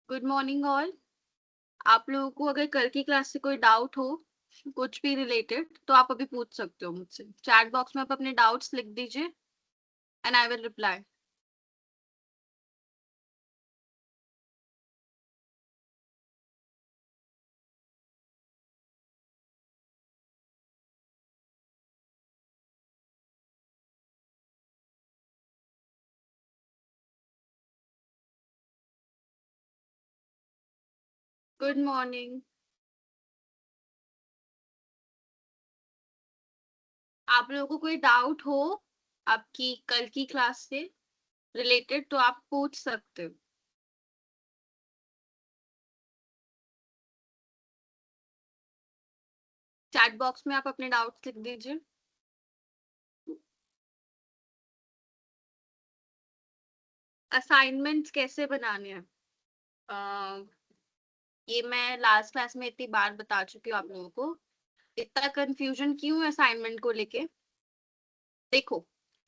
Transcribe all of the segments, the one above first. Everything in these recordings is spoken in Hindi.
Good morning all. आप लोगों को अगर कल की क्लास से कोई डाउट हो कुछ भी रिलेटेड तो आप अभी पूछ सकते हो मुझसे। चैट बॉक्स में आप अपने डाउट्स लिख दीजिए and I will reply. Good morning. आप लोगों को कोई डाउट हो आपकी कल की क्लास से रिलेटेड तो आप पूछ सकते हो। चैट बॉक्स में आप अपने डाउट्स लिख दीजिए। असाइनमेंट्स कैसे बनाने हैं ये मैं लास्ट क्लास में इतनी बार बता चुकी हूँ आप लोगों को। इतना कंफ्यूजन क्यों है असाइनमेंट को लेके? देखो,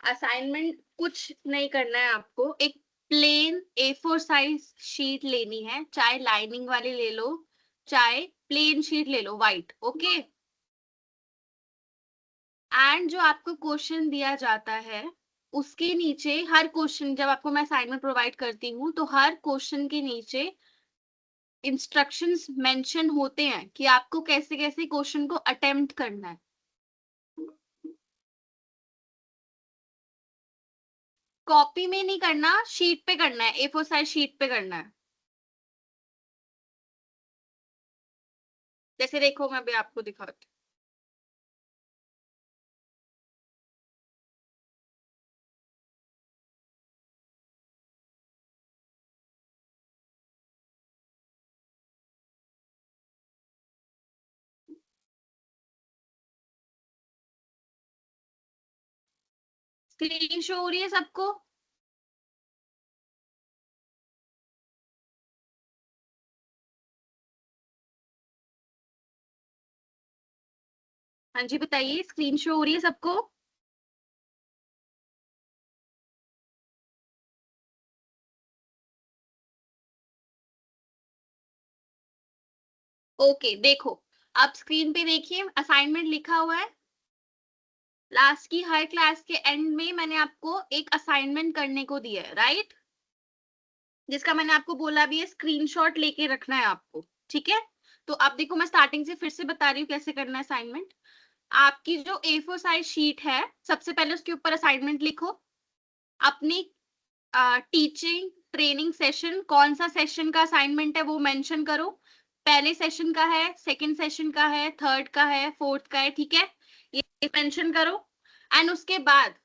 असाइनमेंट कुछ नहीं करना है आपको। एक प्लेन A4 साइज शीट लेनी है, चाहे लाइनिंग वाली ले लो चाहे प्लेन शीट ले लो व्हाइट। ओके, एंड जो आपको क्वेश्चन दिया जाता है उसके नीचे हर क्वेश्चन, जब आपको मैं असाइनमेंट प्रोवाइड करती हूँ तो हर क्वेश्चन के नीचे इंस्ट्रक्शंस मेंशन होते हैं कि आपको कैसे कैसे क्वेश्चन को अटेम्प्ट करना है। कॉपी में नहीं करना, शीट पे करना है, A4 साइज शीट पे करना है। जैसे देखो मैं अभी आपको दिखाती हूँ। स्क्रीन शो हो रही है सबको? हाँ जी बताइए, स्क्रीन शो हो रही है सबको? ओके देखो, आप स्क्रीन पे देखिए असाइनमेंट लिखा हुआ है। लास्ट की हर क्लास के एंड में मैंने आपको एक असाइनमेंट करने को दिया है, राइट? जिसका मैंने आपको बोला भी है स्क्रीनशॉट लेके रखना है आपको। ठीक है, तो अब देखो मैं स्टार्टिंग से फिर से बता रही हूँ कैसे करना है असाइनमेंट। आपकी जो A4 साइज शीट है, सबसे पहले उसके ऊपर असाइनमेंट लिखो। अपनी टीचिंग ट्रेनिंग सेशन, कौन सा सेशन का असाइनमेंट है वो मेंशन करो। पहले सेशन का है, सेकंड सेशन का है, थर्ड का है, फोर्थ का है, ठीक है, ये मेंशन करो। एंड उसके बाद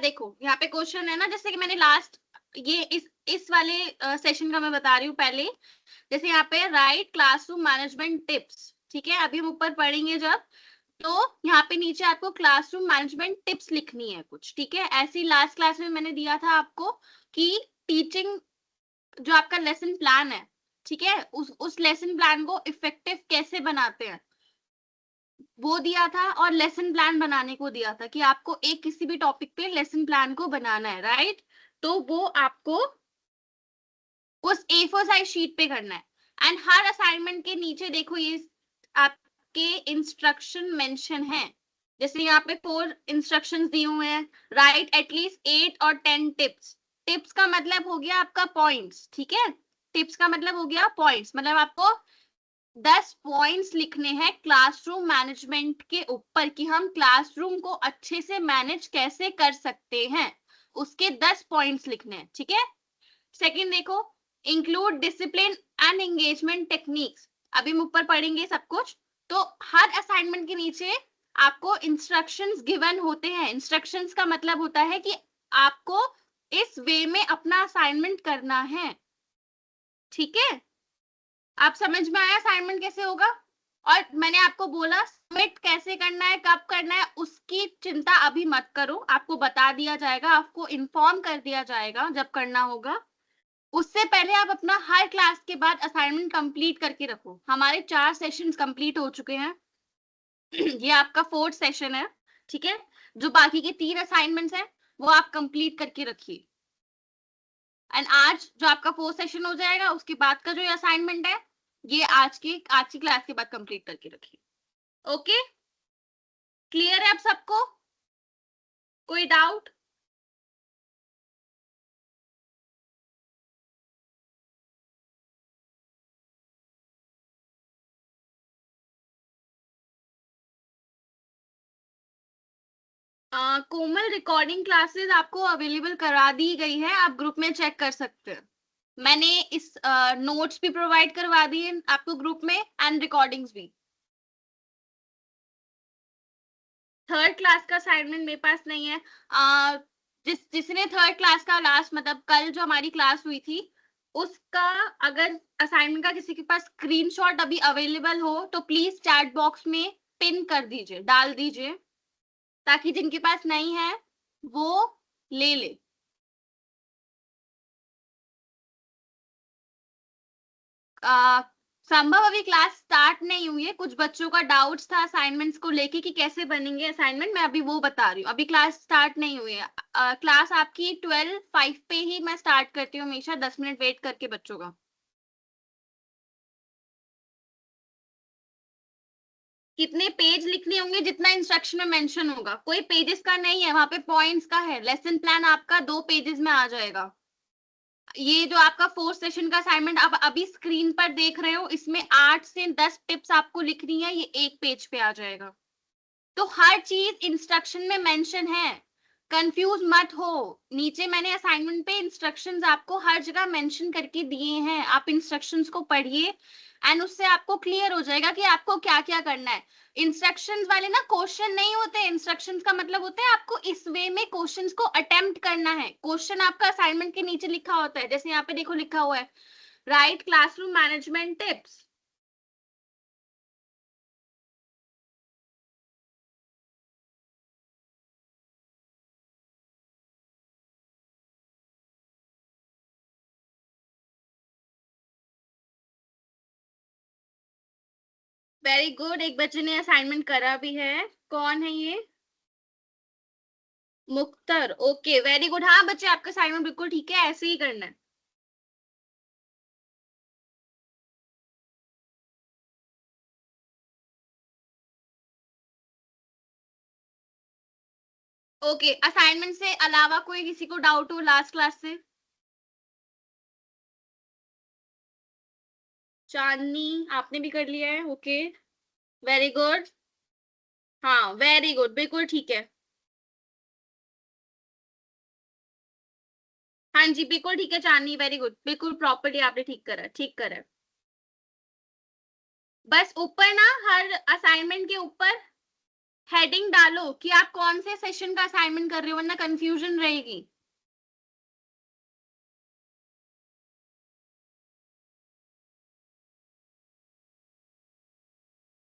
देखो यहाँ पे क्वेश्चन है ना, जैसे कि मैंने लास्ट ये इस वाले सेशन का मैं बता रही हूँ पहले। जैसे यहाँ पे राइट क्लासरूम मैनेजमेंट टिप्स, ठीक है, अभी हम ऊपर पढ़ेंगे जब, तो यहाँ पे नीचे आपको क्लासरूम मैनेजमेंट टिप्स लिखनी है कुछ। ठीक है, ऐसी लास्ट क्लास में मैंने दिया था आपको कि टीचिंग जो आपका लेसन प्लान है, ठीक है, उस लेसन प्लान को इफेक्टिव कैसे बनाते हैं वो दिया था, और लेसन प्लान बनाने को दिया था कि आपको एक किसी भी टॉपिक पे लेसन प्लान को बनाना है, राइट? तो वो आपको उस A4 साइज शीट पे करना है। एंड हर असाइनमेंट के नीचे देखो ये आपके इंस्ट्रक्शन मेंशन है। जैसे यहाँ पे 4 इंस्ट्रक्शंस दिए हुए हैं, राइट एटलीस्ट 8 और 10 टिप्स। टिप्स का मतलब हो गया आपका पॉइंट्स, ठीक है, टिप्स का मतलब हो गया पॉइंट्स, मतलब आपको 10 पॉइंट्स लिखने हैं क्लासरूम मैनेजमेंट के ऊपर कि हम क्लासरूम को अच्छे से मैनेज कैसे कर सकते हैं, उसके 10 पॉइंट्स लिखने हैं, ठीक है। सेकंड देखो, include discipline and engagement techniques, अभी हम ऊपर पढ़ेंगे सब कुछ। तो हर असाइनमेंट के नीचे आपको इंस्ट्रक्शंस गिवन होते हैं। इंस्ट्रक्शंस का मतलब होता है कि आपको इस वे में अपना असाइनमेंट करना है, ठीक है। आप समझ में आया असाइनमेंट कैसे होगा? और मैंने आपको बोला सबमिट कैसे करना है, कब करना है, उसकी चिंता अभी मत करो, आपको बता दिया जाएगा, आपको इन्फॉर्म कर दिया जाएगा जब करना होगा। उससे पहले आप अपना हर क्लास के बाद असाइनमेंट कंप्लीट करके रखो। हमारे 4 सेशंस कंप्लीट हो चुके हैं ये आपका 4th सेशन है, ठीक है। जो बाकी के 3 असाइनमेंट्स हैं वो आप कंप्लीट करके रखिए। एंड आज जो आपका 4th सेशन हो जाएगा, उसके बाद का जो असाइनमेंट है ये आज की क्लास के बाद कंप्लीट करके रखिए। ओके, क्लियर है अब सबको? कोई डाउट? कोमल, रिकॉर्डिंग क्लासेस आपको अवेलेबल करा दी गई है, आप ग्रुप में चेक कर सकते हैं। मैंने इस नोट्स भी प्रोवाइड करवा दिए आपको ग्रुप में एंड रिकॉर्डिंग्स भी। थर्ड क्लास का असाइनमेंट मेरे पास नहीं है। जिसने थर्ड क्लास का लास्ट मतलब कल जो हमारी क्लास हुई थी उसका अगर असाइनमेंट का किसी के पास स्क्रीनशॉट अभी अवेलेबल हो तो प्लीज चैट बॉक्स में पिन कर दीजिए, डाल दीजिए, ताकि जिनके पास नहीं है वो ले ले। आ, संभव अभी क्लास स्टार्ट नहीं हुई है, कुछ बच्चों का डाउट्स था असाइनमेंट्स को लेके कि कैसे बनेंगे असाइनमेंट, मैं अभी वो बता रही हूँ। अभी क्लास स्टार्ट नहीं हुई है। क्लास आपकी 12:05 पे ही मैं स्टार्ट करती हूँ हमेशा, 10 मिनट वेट करके बच्चों का। कितने पेज लिखने होंगे जितना इंस्ट्रक्शन में मेंशन होगा, कोई पेजेस का नहीं है, वहां पे पॉइंट्स का है। लेसन प्लान आपका 2 पेजेस में आ जाएगा। ये जो आपका 4th सेशन का असाइनमेंट आप अभी स्क्रीन पर देख रहे हो, इसमें 8 से 10 टिप्स आपको लिखनी है, ये 1 पेज पे आ जाएगा। तो हर चीज इंस्ट्रक्शन में मेंशन है, कंफ्यूज मत हो। नीचे मैंने असाइनमेंट पे इंस्ट्रक्शंस आपको हर जगह मेंशन करके दिए हैं, आप इंस्ट्रक्शंस को पढ़िए एंड उससे आपको क्लियर हो जाएगा कि आपको क्या क्या करना है। इंस्ट्रक्शंस वाले ना क्वेश्चन नहीं होते, इंस्ट्रक्शंस का मतलब होता है आपको इस वे में क्वेश्चंस को अटेम्प्ट करना है। क्वेश्चन आपका असाइनमेंट के नीचे लिखा होता है, जैसे यहाँ पे देखो लिखा हुआ है, right classroom management tips. Very good, एक बच्चे ने असाइनमेंट करा भी है। कौन है ये? मुख्तर, ओके वेरी गुड। हाँ बच्चे, आपका असाइनमेंट बिल्कुल ठीक है, ऐसे ही करना है। ओके, असाइनमेंट से अलावा कोई किसी को डाउट हो लास्ट क्लास से? चांदनी, आपने भी कर लिया है, ओके वेरी गुड। हाँ वेरी गुड, बिल्कुल ठीक है। हाँ जी बिल्कुल ठीक है चांदनी, वेरी गुड, बिल्कुल प्रॉपर्ली आपने ठीक करा, ठीक करा। बस ऊपर ना हर असाइनमेंट के ऊपर हेडिंग डालो कि आप कौन से सेशन का असाइनमेंट कर रहे हो, वरना कंफ्यूजन रहेगी।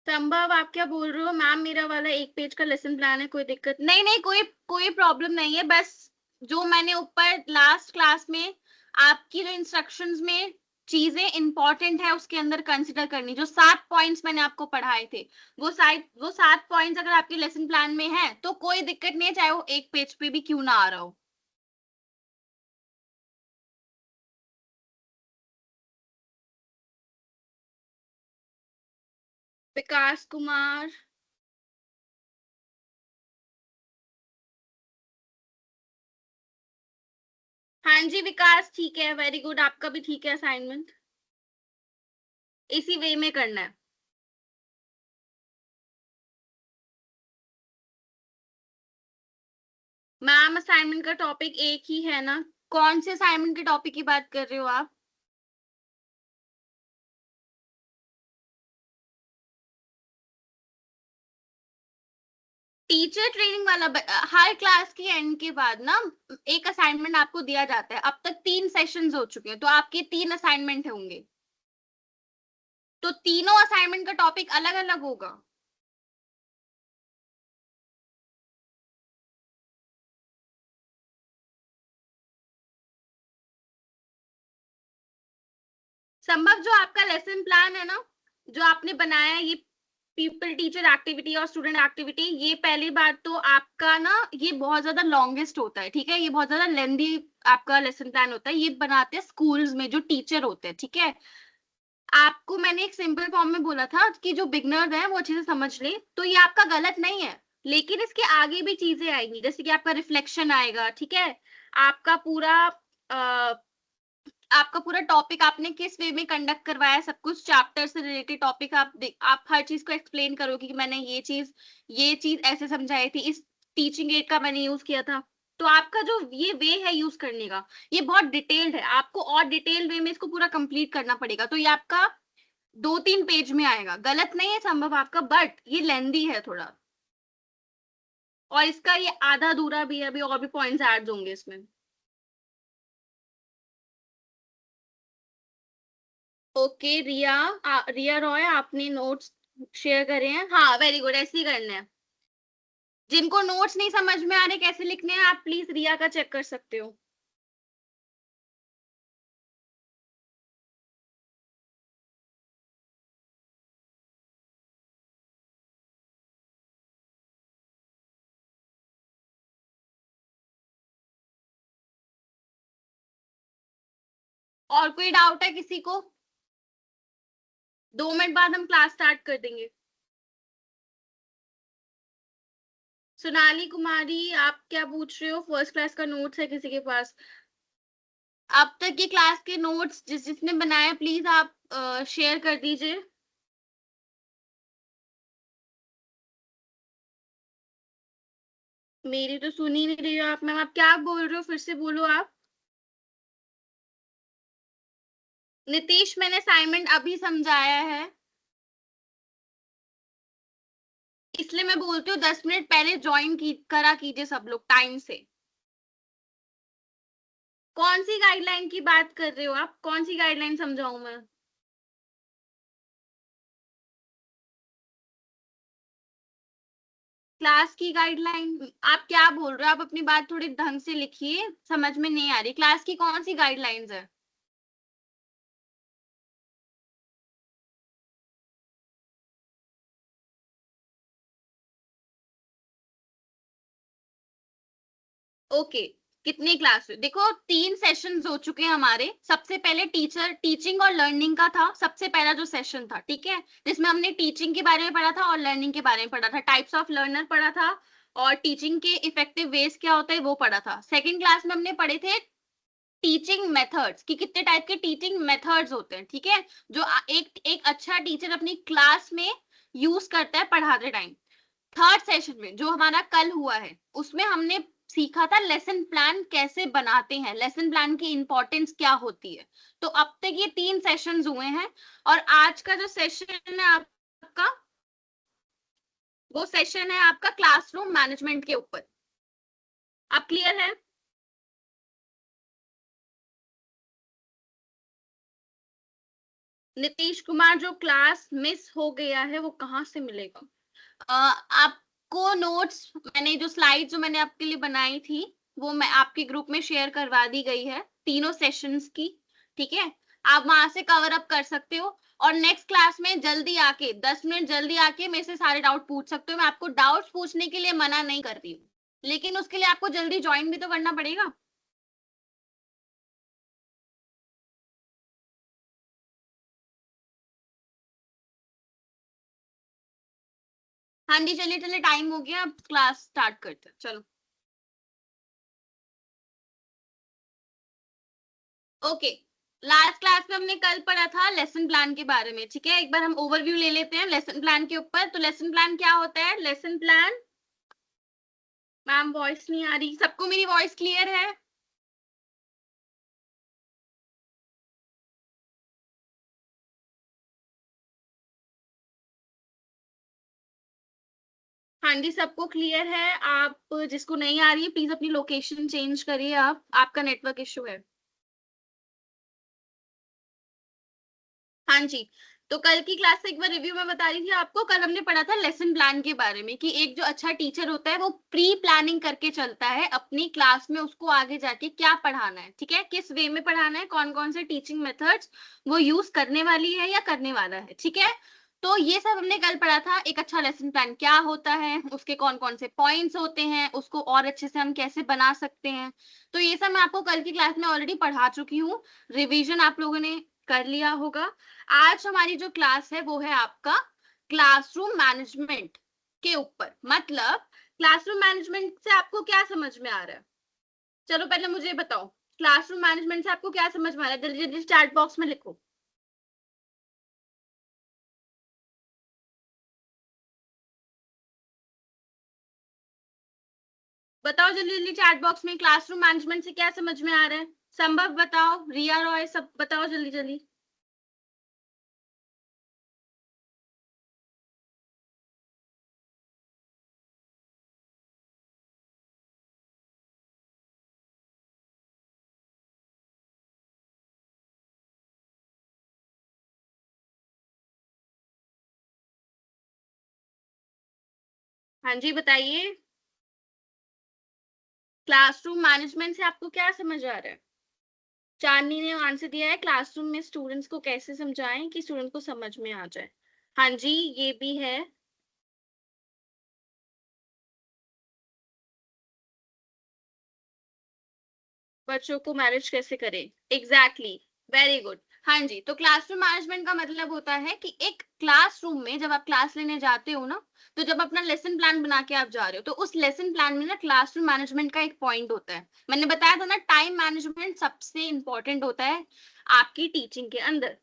संभव, आप क्या बोल रहे हो? मैम मेरा वाला 1 पेज का लेसन प्लान है, कोई दिक्कत नहीं। नहीं, कोई कोई प्रॉब्लम नहीं है। बस जो मैंने ऊपर लास्ट क्लास में आपकी जो इंस्ट्रक्शंस में चीजें इंपॉर्टेंट है उसके अंदर कंसिडर करनी, जो 7 पॉइंट्स मैंने आपको पढ़ाए थे, वो 7 पॉइंट्स अगर आपके लेसन प्लान में है तो कोई दिक्कत नहीं है, चाहे वो 1 पेज पे भी क्यों ना आ रहा हो। विकास कुमार, हाँ जी विकास ठीक है, वेरी गुड, आपका भी ठीक है असाइनमेंट। इसी वे में करना है। मैम असाइनमेंट का टॉपिक एक ही है ना? कौन से असाइनमेंट के टॉपिक की बात कर रहे हो आप? टीचर ट्रेनिंग वाला हर क्लास के एंड के बाद ना एक असाइनमेंट आपको दिया जाता है। अब तक 3 सेशंस हो चुके हैं तो आपके 3 असाइनमेंट होंगे, तो तीनों असाइनमेंट का टॉपिक अलग अलग होगा। संभव, जो आपका लेसन प्लान है ना, जो आपने बनाया है, ये पीपल टीचर एक्टिविटी और स्टूडेंट एक्टिविटी, ये पहली बात तो आपका ना ये बहुत ज्यादा लॉन्गेस्ट होता है, ठीक है, ये बहुत ज्यादा लेंदी आपका लेसन प्लान होता है, ये बनाते हैं स्कूल्स में जो टीचर होते हैं, ठीक है। आपको मैंने एक सिंपल फॉर्म में बोला था कि जो बिगनर्स हैं वो अच्छे से समझ ले, तो ये आपका गलत नहीं है, लेकिन इसके आगे भी चीजें आएंगी, जैसे कि आपका रिफ्लेक्शन आएगा, ठीक है, आपका पूरा आपका पूरा टॉपिक आपने किस वे में कंडक्ट करवाया, सब कुछ चैप्टर से रिलेटेड टॉपिक आप हर चीज को एक्सप्लेन करोगे कि मैंने ये चीज ऐसे समझाई थी, इस टीचिंग एड का मैंने यूज किया था। तो आपका जो ये वे है यूज करने का, ये बहुत डिटेल्ड है, आपको और डिटेल वे में इसको पूरा कंप्लीट करना पड़ेगा, तो ये आपका 2-3 पेज में आएगा, गलत नहीं है संभव आपका, बट ये लेंदी है थोड़ा, और इसका ये आधा अधूरा भी है, अभी और भी पॉइंट्स ऐड होंगे इसमें। ओके रिया, रिया रॉय, आपने नोट्स शेयर करे हैं, हाँ वेरी गुड, ऐसे ही करना है। जिनको नोट्स नहीं समझ में आ रहे कैसे लिखने हैं, आप प्लीज रिया का चेक कर सकते हो। और कोई डाउट है किसी को? 2 मिनट बाद हम क्लास स्टार्ट कर देंगे। सोनाली कुमारी, आप क्या पूछ रहे हो, फर्स्ट क्लास का नोट्स है किसी के पास? अब तक की क्लास के नोट्स जिसने बनाए प्लीज आप शेयर कर दीजिए। मेरी तो सुनी नहीं रही हो आप मैम, आप क्या बोल रहे हो, फिर से बोलो आप। नीतीश, मैंने असाइनमेंट अभी समझाया है, इसलिए मैं बोलती हूँ 10 मिनट पहले ज्वाइन करा कीजिए सब लोग टाइम से। कौन सी गाइडलाइन की बात कर रहे हो आप, कौन सी गाइडलाइन समझाऊं मैं? क्लास की गाइडलाइन? आप क्या बोल रहे हो, आप अपनी बात थोड़ी ढंग से लिखिए, समझ में नहीं आ रही, क्लास की कौन सी गाइडलाइंस है? ओके, कितनी क्लास हुई, देखो 3 सेशंस हो चुके हैं हमारे, सबसे पहले टीचिंग और लर्निंग का था, सबसे पहला जो सेशन था, ठीक है, जिसमें हमने टीचिंग के बारे में पढ़ा था और लर्निंग के बारे में पढ़ा था, टाइप्स ऑफ लर्नर पढ़ा था, और टीचिंग के इफेक्टिव वेज क्या होता है वो पढ़ा था। सेकेंड क्लास में हमने पढ़े थे टीचिंग मेथड्स, कि कितने टाइप के टीचिंग मेथड्स होते हैं, ठीक है, जो एक अच्छा टीचर अपनी क्लास में यूज करता है पढ़ाते टाइम। थर्ड सेशन में जो हमारा कल हुआ है, उसमें हमने सीखा था लेसन प्लान कैसे बनाते हैं, लेसन प्लान की इंपॉर्टेंस क्या होती है। तो अब तक ये 3 सेशंस हुए हैं, और आज का जो सेशन है आपका, वो सेशन है आपका क्लासरूम मैनेजमेंट के ऊपर। आप क्लियर है? नीतीश कुमार, जो क्लास मिस हो गया है वो कहाँ से मिलेगा? आपको नोट्स, मैंने जो स्लाइड जो मैंने आपके लिए बनाई थी, वो मैं आपके ग्रुप में शेयर करवा दी गई है, तीनों सेशंस की, ठीक है, आप वहां से कवर अप कर सकते हो, और नेक्स्ट क्लास में जल्दी आके 10 मिनट जल्दी आके मेरे से सारे डाउट पूछ सकते हो, मैं आपको डाउट्स पूछने के लिए मना नहीं कर रही हूँ, लेकिन उसके लिए आपको जल्दी ज्वाइन भी तो करना पड़ेगा। हाँ जी, चलिए चलिए, टाइम हो गया, अब क्लास स्टार्ट करते हैं, चलो। ओके, लास्ट क्लास में हमने कल पढ़ा था लेसन प्लान के बारे में, ठीक है, एक बार हम ओवरव्यू ले लेते हैं लेसन प्लान के ऊपर। तो लेसन प्लान क्या होता है? लेसन प्लान, मैम वॉइस नहीं आ रही, सबको मेरी वॉइस क्लियर है? हाँ जी, सबको क्लियर है? आप जिसको नहीं आ रही है प्लीज अपनी लोकेशन चेंज करिए, आप, आपका नेटवर्क इशू है। हाँ जी, तो कल की क्लास से एक बार रिव्यू में बता रही थी आपको, कल हमने पढ़ा था लेसन प्लान के बारे में, कि एक जो अच्छा टीचर होता है वो प्री प्लानिंग करके चलता है अपनी क्लास में, उसको आगे जाके क्या पढ़ाना है, ठीक है, किस वे में पढ़ाना है, कौन कौन से टीचिंग मेथड्स वो यूज करने वाली है या करने वाला है, ठीक है। तो ये सब हमने कल पढ़ा था, एक अच्छा लेसन प्लान क्या होता है, उसके कौन कौन से पॉइंट्स होते हैं, उसको और अच्छे से हम कैसे बना सकते हैं। तो ये सब मैं आपको कल की क्लास में ऑलरेडी पढ़ा चुकी हूँ, रिवीजन आप लोगों ने कर लिया होगा। आज हमारी जो क्लास है वो है आपका क्लासरूम मैनेजमेंट के ऊपर। मतलब क्लासरूम मैनेजमेंट से आपको क्या समझ में आ रहा है? चलो पहले मुझे बताओ, क्लासरूम मैनेजमेंट से आपको क्या समझ में आ रहा है? जल्दी जल्दी चैट बॉक्स में लिखो। बताओ जल्दी जल्दी चैट बॉक्स में, क्लासरूम मैनेजमेंट से क्या समझ में आ रहा है? संभव बताओ, रिया रॉय, सब बताओ जल्दी जल्दी। हाँ जी बताइए, क्लासरूम मैनेजमेंट से आपको क्या समझ आ रहा है? चांदनी ने आंसर दिया है, क्लासरूम में स्टूडेंट्स को कैसे समझाएं कि स्टूडेंट को समझ में आ जाए। हाँ जी, ये भी है। बच्चों को मैनेज कैसे करें, एग्जैक्टली, वेरी गुड। हाँ जी, तो क्लासरूम मैनेजमेंट का मतलब होता है कि एक क्लासरूम में जब आप क्लास लेने जाते हो ना, तो जब अपना लेसन प्लान बना के आप जा रहे हो, तो उस लेसन प्लान में ना क्लासरूम मैनेजमेंट का एक पॉइंट होता है। मैंने बताया था ना, टाइम मैनेजमेंट सबसे इंपॉर्टेंट होता है आपकी टीचिंग के अंदर।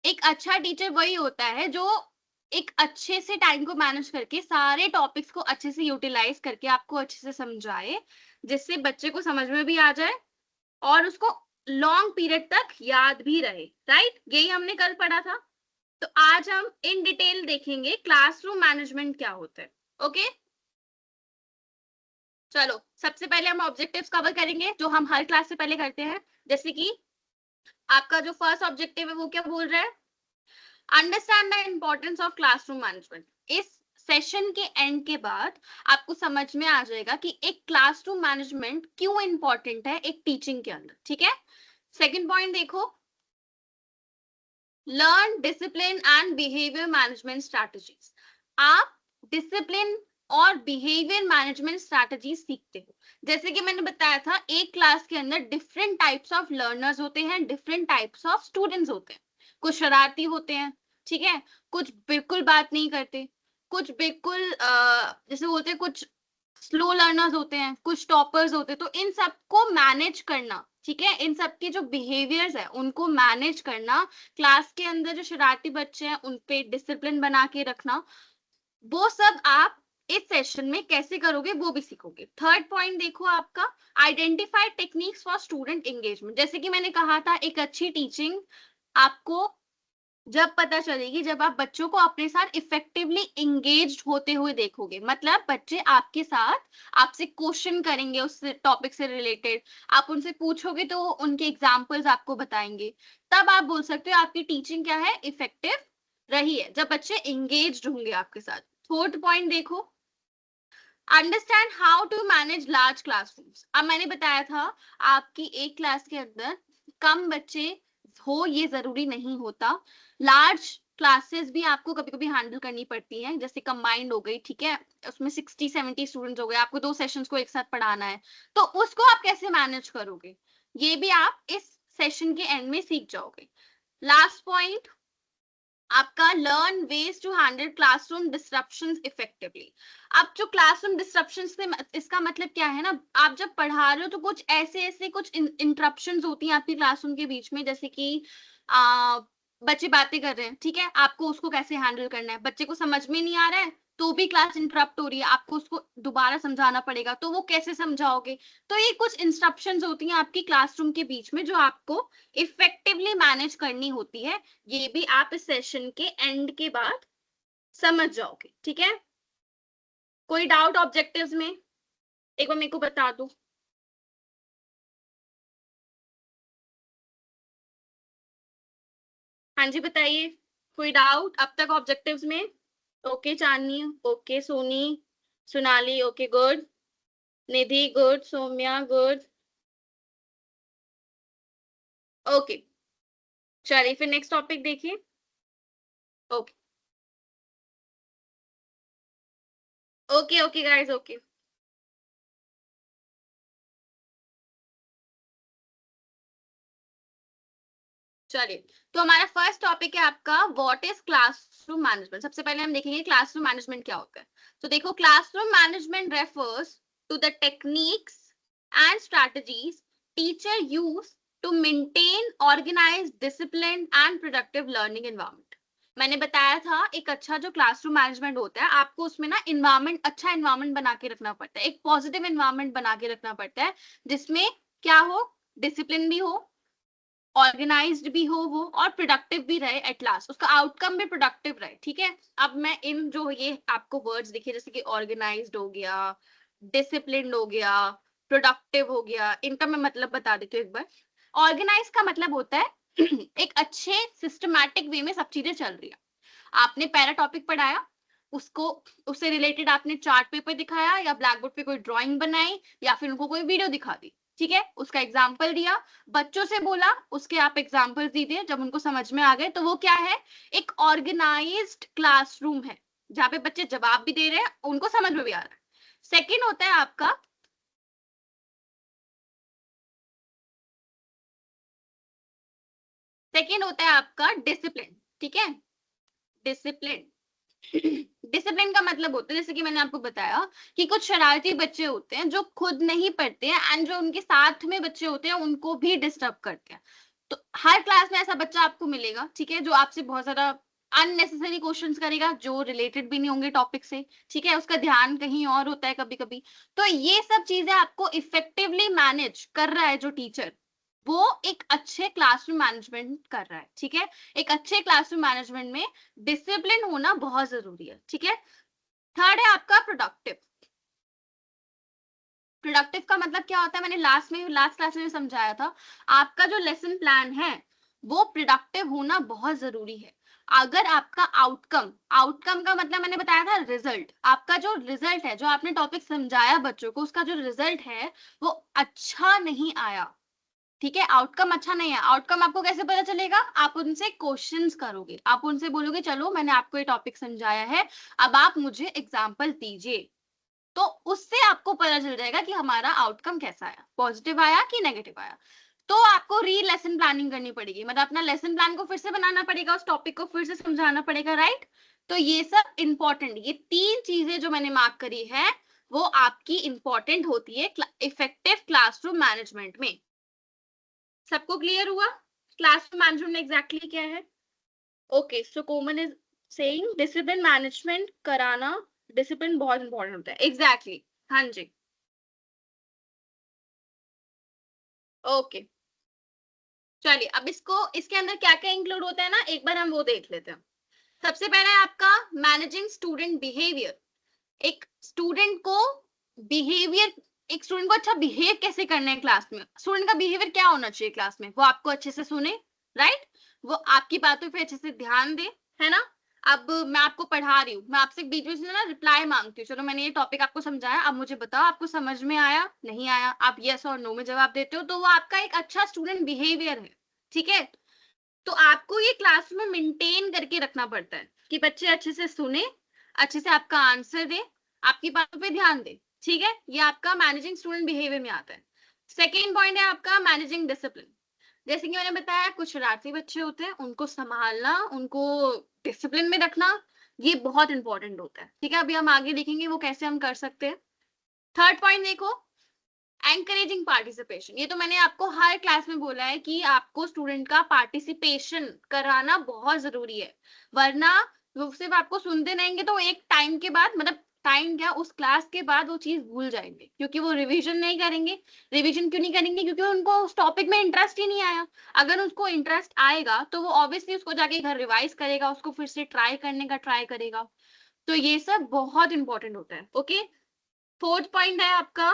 एक अच्छा टीचर वही होता है जो एक अच्छे से टाइम को मैनेज करके सारे टॉपिक्स को अच्छे से यूटिलाइज करके आपको अच्छे से समझाए, जिससे बच्चे को समझ में भी आ जाए और उसको लॉन्ग पीरियड तक याद भी रहे। राइट, यही हमने कल पढ़ा था। तो आज हम इन डिटेल देखेंगे क्लासरूम मैनेजमेंट क्या होता है। ओके, चलो सबसे पहले हम ऑब्जेक्टिव्स कवर करेंगे जो हम हर क्लास से पहले करते हैं। जैसे कि आपका जो फर्स्ट ऑब्जेक्टिव है वो क्या बोल रहा है? Understand the importance of classroom management. इस सेशन के एंड के बाद आपको समझ में आ जाएगा कि एक क्लासरूम मैनेजमेंट क्यों इंपॉर्टेंट है एक टीचिंग के अंदर। ठीक है, सेकंड पॉइंट देखो, learn discipline and behaviour management strategies. आप डिसिप्लिन और बिहेवियर मैनेजमेंट स्ट्रैटेजी सीखते हो। जैसे कि मैंने बताया था, एक क्लास के अंदर डिफरेंट टाइप्स ऑफ लर्नर्स होते हैं, डिफरेंट टाइप्स ऑफ स्टूडेंट्स होते हैं। कुछ शरारती होते हैं, ठीक है, कुछ बिल्कुल बात नहीं करते, कुछ बिल्कुल जैसे बोलते हैं कुछ स्लो लर्नर्स होते हैं, कुछ टॉपर्स होते हैं। तो इन सबको मैनेज करना, ठीक है, इन सबके जो बिहेवियर्स है उनको मैनेज करना, क्लास के अंदर जो शरारती बच्चे हैं उन पे डिसिप्लिन बना के रखना, वो सब आप इस सेशन में कैसे करोगे वो भी सीखोगे। थर्ड पॉइंट देखो आपका, identify techniques for student engagement. जैसे कि मैंने कहा था, एक अच्छी टीचिंग आपको जब पता चलेगी जब आप बच्चों को अपने साथ इफेक्टिवली इंगेज होते हुए देखोगे। मतलब बच्चे आपके साथ आपसे क्वेश्चन करेंगे उस टॉपिक से रिलेटेड, आप उनसे पूछोगे तो उनके एग्जाम्पल्स आपको बताएंगे, तब आप बोल सकते हो आपकी टीचिंग क्या है, इफेक्टिव रही है, जब बच्चे इंगेज होंगे आपके साथ। फोर्थ पॉइंट देखो, understand how to manage large classrooms. अब मैंने बताया था आपकी एक क्लास के अंदर कम बच्चे हो ये जरूरी नहीं होता, लार्ज क्लासेस भी आपको कभी कभी हैंडल करनी पड़ती हैं, जैसे कंबाइंड हो गई, ठीक है, उसमें 60-70 स्टूडेंट्स हो गए, आपको 2 सेशंस को एक साथ पढ़ाना है, तो उसको आप कैसे मैनेज करोगे, ये भी आप इस सेशन के एंड में सीख जाओगे। लास्ट पॉइंट आपका, learn ways to handle classroom disruptions effectively. अब जो क्लासरूम डिस्ट्रप्शंस से इसका मतलब क्या है ना, आप जब पढ़ा रहे हो तो कुछ ऐसे ऐसे कुछ इंटरप्शंस होती हैं आपकी क्लासरूम के बीच में, जैसे कि आ, बच्चे बातें कर रहे हैं, ठीक है, आपको उसको कैसे हैंडल करना है, बच्चे को समझ में नहीं आ रहा है तो भी क्लास इंटरप्ट हो रही है, आपको उसको दोबारा समझाना पड़ेगा, तो वो कैसे समझाओगे। तो ये कुछ इंस्ट्रक्शंस होती हैं आपकी क्लासरूम के बीच में जो आपको इफेक्टिवली मैनेज करनी होती है, ये भी आप इस सेशन के एंड के बाद समझ जाओगे। ठीक है, कोई डाउट ऑब्जेक्टिव्स में, एक बार मेरे को बता दो। हाँ जी बताइए, कोई डाउट अब तक ऑब्जेक्टिव्स में? Okay Chandni, okay Soni, Sonali, okay good, Nidhi good, Saumya good, okay, चलिए फिर नेक्स्ट टॉपिक देखिए। Okay. Okay okay guys, okay. चलिए, तो हमारा फर्स्ट टॉपिक है आपका व्हाट इज क्लासरूम मैनेजमेंट। सबसे पहले हम देखेंगे क्लासरूम मैनेजमेंट क्या होता है। तो देखो, classroom management refers to the techniques and strategies teacher use to maintain organise discipline and productive learning environment. मैंने बताया था एक अच्छा जो क्लासरूम मैनेजमेंट होता है, आपको उसमें ना इन्वायरमेंट, अच्छा इन्वायरमेंट बना के रखना पड़ता है, एक पॉजिटिव इन्वायरमेंट बना के रखना पड़ता है, जिसमें क्या हो, डिसिप्लिन भी हो, ऑर्गेनाइज्ड भी हो वो, और प्रोडक्टिव भी रहे, एट लास्ट उसका आउटकम भी प्रोडक्टिव रहे। ठीक है, अब मैं इन जो ये आपको वर्ड्स दिखे, जैसे कि ऑर्गेनाइज्ड हो गया, डिसिप्लिन्ड हो गया, प्रोडक्टिव हो गया, इनका मैं मतलब बता देती हूँ एक बार। ऑर्गेनाइज का मतलब होता है एक अच्छे सिस्टमैटिक वे में सब चीजें चल रही है। आपने पैरा टॉपिक पढ़ाया, उसको, उससे रिलेटेड आपने चार्ट पेपर दिखाया या ब्लैक बोर्ड पे कोई ड्राइंग बनाई या फिर उनको कोई वीडियो दिखा दी, ठीक है, उसका एग्जाम्पल दिया, बच्चों से बोला, उसके आप एग्जाम्पल दीजिए, जब उनको समझ में आ गए तो वो क्या है, एक ऑर्गेनाइज्ड क्लासरूम है, जहाँ पे बच्चे जवाब भी दे रहे हैं, उनको समझ में भी आ रहा है। सेकेंड होता है आपका, सेकेंड होता है आपका डिसिप्लिन। ठीक है, डिसिप्लिन। डिसिप्लिन का मतलब होता है, जैसे कि मैंने आपको बताया कि कुछ शरारती बच्चे होते हैं जो खुद नहीं पढ़ते हैं, एंड जो उनके साथ में बच्चे होते हैं उनको भी डिस्टर्ब करते हैं। तो हर क्लास में ऐसा बच्चा आपको मिलेगा, ठीक है, जो आपसे बहुत ज्यादा अननेसेसरी क्वेश्चंस करेगा, जो रिलेटेड भी नहीं होंगे टॉपिक से, ठीक है, उसका ध्यान कहीं और होता है कभी कभी। तो ये सब चीजें आपको इफेक्टिवली मैनेज कर रहा है जो टीचर, वो एक अच्छे क्लासरूम मैनेजमेंट कर रहा है। ठीक है, एक अच्छे क्लासरूम मैनेजमेंट में डिसिप्लिन होना बहुत जरूरी है। ठीक है, थर्ड है आपका प्रोडक्टिव। प्रोडक्टिव का मतलब क्या होता है, मैंने लास्ट क्लास में समझाया था, आपका जो लेसन प्लान है वो प्रोडक्टिव होना बहुत जरूरी है। अगर आपका आउटकम, आउटकम का मतलब मैंने बताया था रिजल्ट, आपका जो रिजल्ट है, जो आपने टॉपिक समझाया बच्चों को, उसका जो रिजल्ट है वो अच्छा नहीं आया, ठीक है, आउटकम अच्छा नहीं है, आउटकम आपको कैसे पता चलेगा, आप उनसे क्वेश्चंस करोगे, आप उनसे बोलोगे चलो मैंने आपको ये टॉपिक समझाया है, अब आप मुझे एग्जाम्पल दीजिए, तो उससे आपको पता चल जाएगा कि हमारा आउटकम कैसा आया, पॉजिटिव आया कि नेगेटिव आया। तो आपको री लेसन प्लानिंग करनी पड़ेगी, मतलब अपना लेसन प्लान को फिर से बनाना पड़ेगा, उस टॉपिक को फिर से समझाना पड़ेगा, राइट। तो ये सब इंपॉर्टेंट, ये तीन चीजें जो मैंने मार्क करी है वो आपकी इंपॉर्टेंट होती है इफेक्टिव क्लासरूम मैनेजमेंट में। सबको क्लियर हुआ क्लासरूम मैनेजमेंट एग्जैक्टली क्या है? ओके, सो कोमन इज सेइंग डिसिप्लिन मैनेजमेंट कराना, डिसिप्लिन बहुत इंपॉर्टेंट होता है, एग्जैक्टली हाँ जी। ओके, चलिए, अब इसको, इसके अंदर क्या क्या इंक्लूड होता है ना, एक बार हम वो देख लेते हैं। सबसे पहला है आपका मैनेजिंग स्टूडेंट बिहेवियर। एक स्टूडेंट को बिहेवियर, एक स्टूडेंट को अच्छा बिहेव कैसे करना है क्लास में, स्टूडेंट का बिहेवियर क्या होना चाहिए क्लास में, वो आपको अच्छे से सुने, राइट, वो आपकी बातों पे अच्छे से ध्यान दे, है ना। अब मैं आपको पढ़ा रही हूँ, मैं आपसे बीच बीच में ना रिप्लाई मांगती हूँ, चलो मैंने ये टॉपिक आपको समझाया, अब मुझे बताओ आपको समझ में आया नहीं आया, आप यस और नो में जवाब देते हो, तो वो आपका एक अच्छा स्टूडेंट बिहेवियर है। ठीक है, तो आपको ये क्लासरूम में मेंटेन करके रखना पड़ता है कि बच्चे अच्छे से सुने, अच्छे से आपका आंसर दे, आपकी बातों पे ध्यान दे। ठीक है, ये आपका मैनेजिंग स्टूडेंट बिहेवियर में आता है। सेकेंड पॉइंट है आपका मैनेजिंग डिसिप्लिन। जैसे कि मैंने बताया, कुछ शरारती बच्चे होते हैं, उनको संभालना, उनको डिसिप्लिन में रखना, ये बहुत इंपॉर्टेंट होता है। ठीक है, अभी हम आगे देखेंगे वो कैसे हम कर सकते हैं। थर्ड पॉइंट देखो, एंकरेजिंग पार्टिसिपेशन। ये तो मैंने आपको हर क्लास में बोला है कि आपको स्टूडेंट का पार्टिसिपेशन कराना बहुत जरूरी है, वरना वो सिर्फ आपको सुनते रहेंगे तो एक टाइम के बाद, मतलब टाइम क्या, उस क्लास के बाद वो चीज भूल जाएंगे, क्योंकि वो रिवीजन नहीं करेंगे। रिवीजन क्यों नहीं करेंगे, क्योंकि उनको उस टॉपिक में इंटरेस्ट ही नहीं आया। अगर उसको इंटरेस्ट आएगा तो वो ऑब्वियसली उसको जाके घर रिवाइज करेगा, उसको फिर से ट्राई करने का ट्राई करेगा। तो ये सब बहुत इंपॉर्टेंट होता है। ओके, फोर्थ पॉइंट है आपका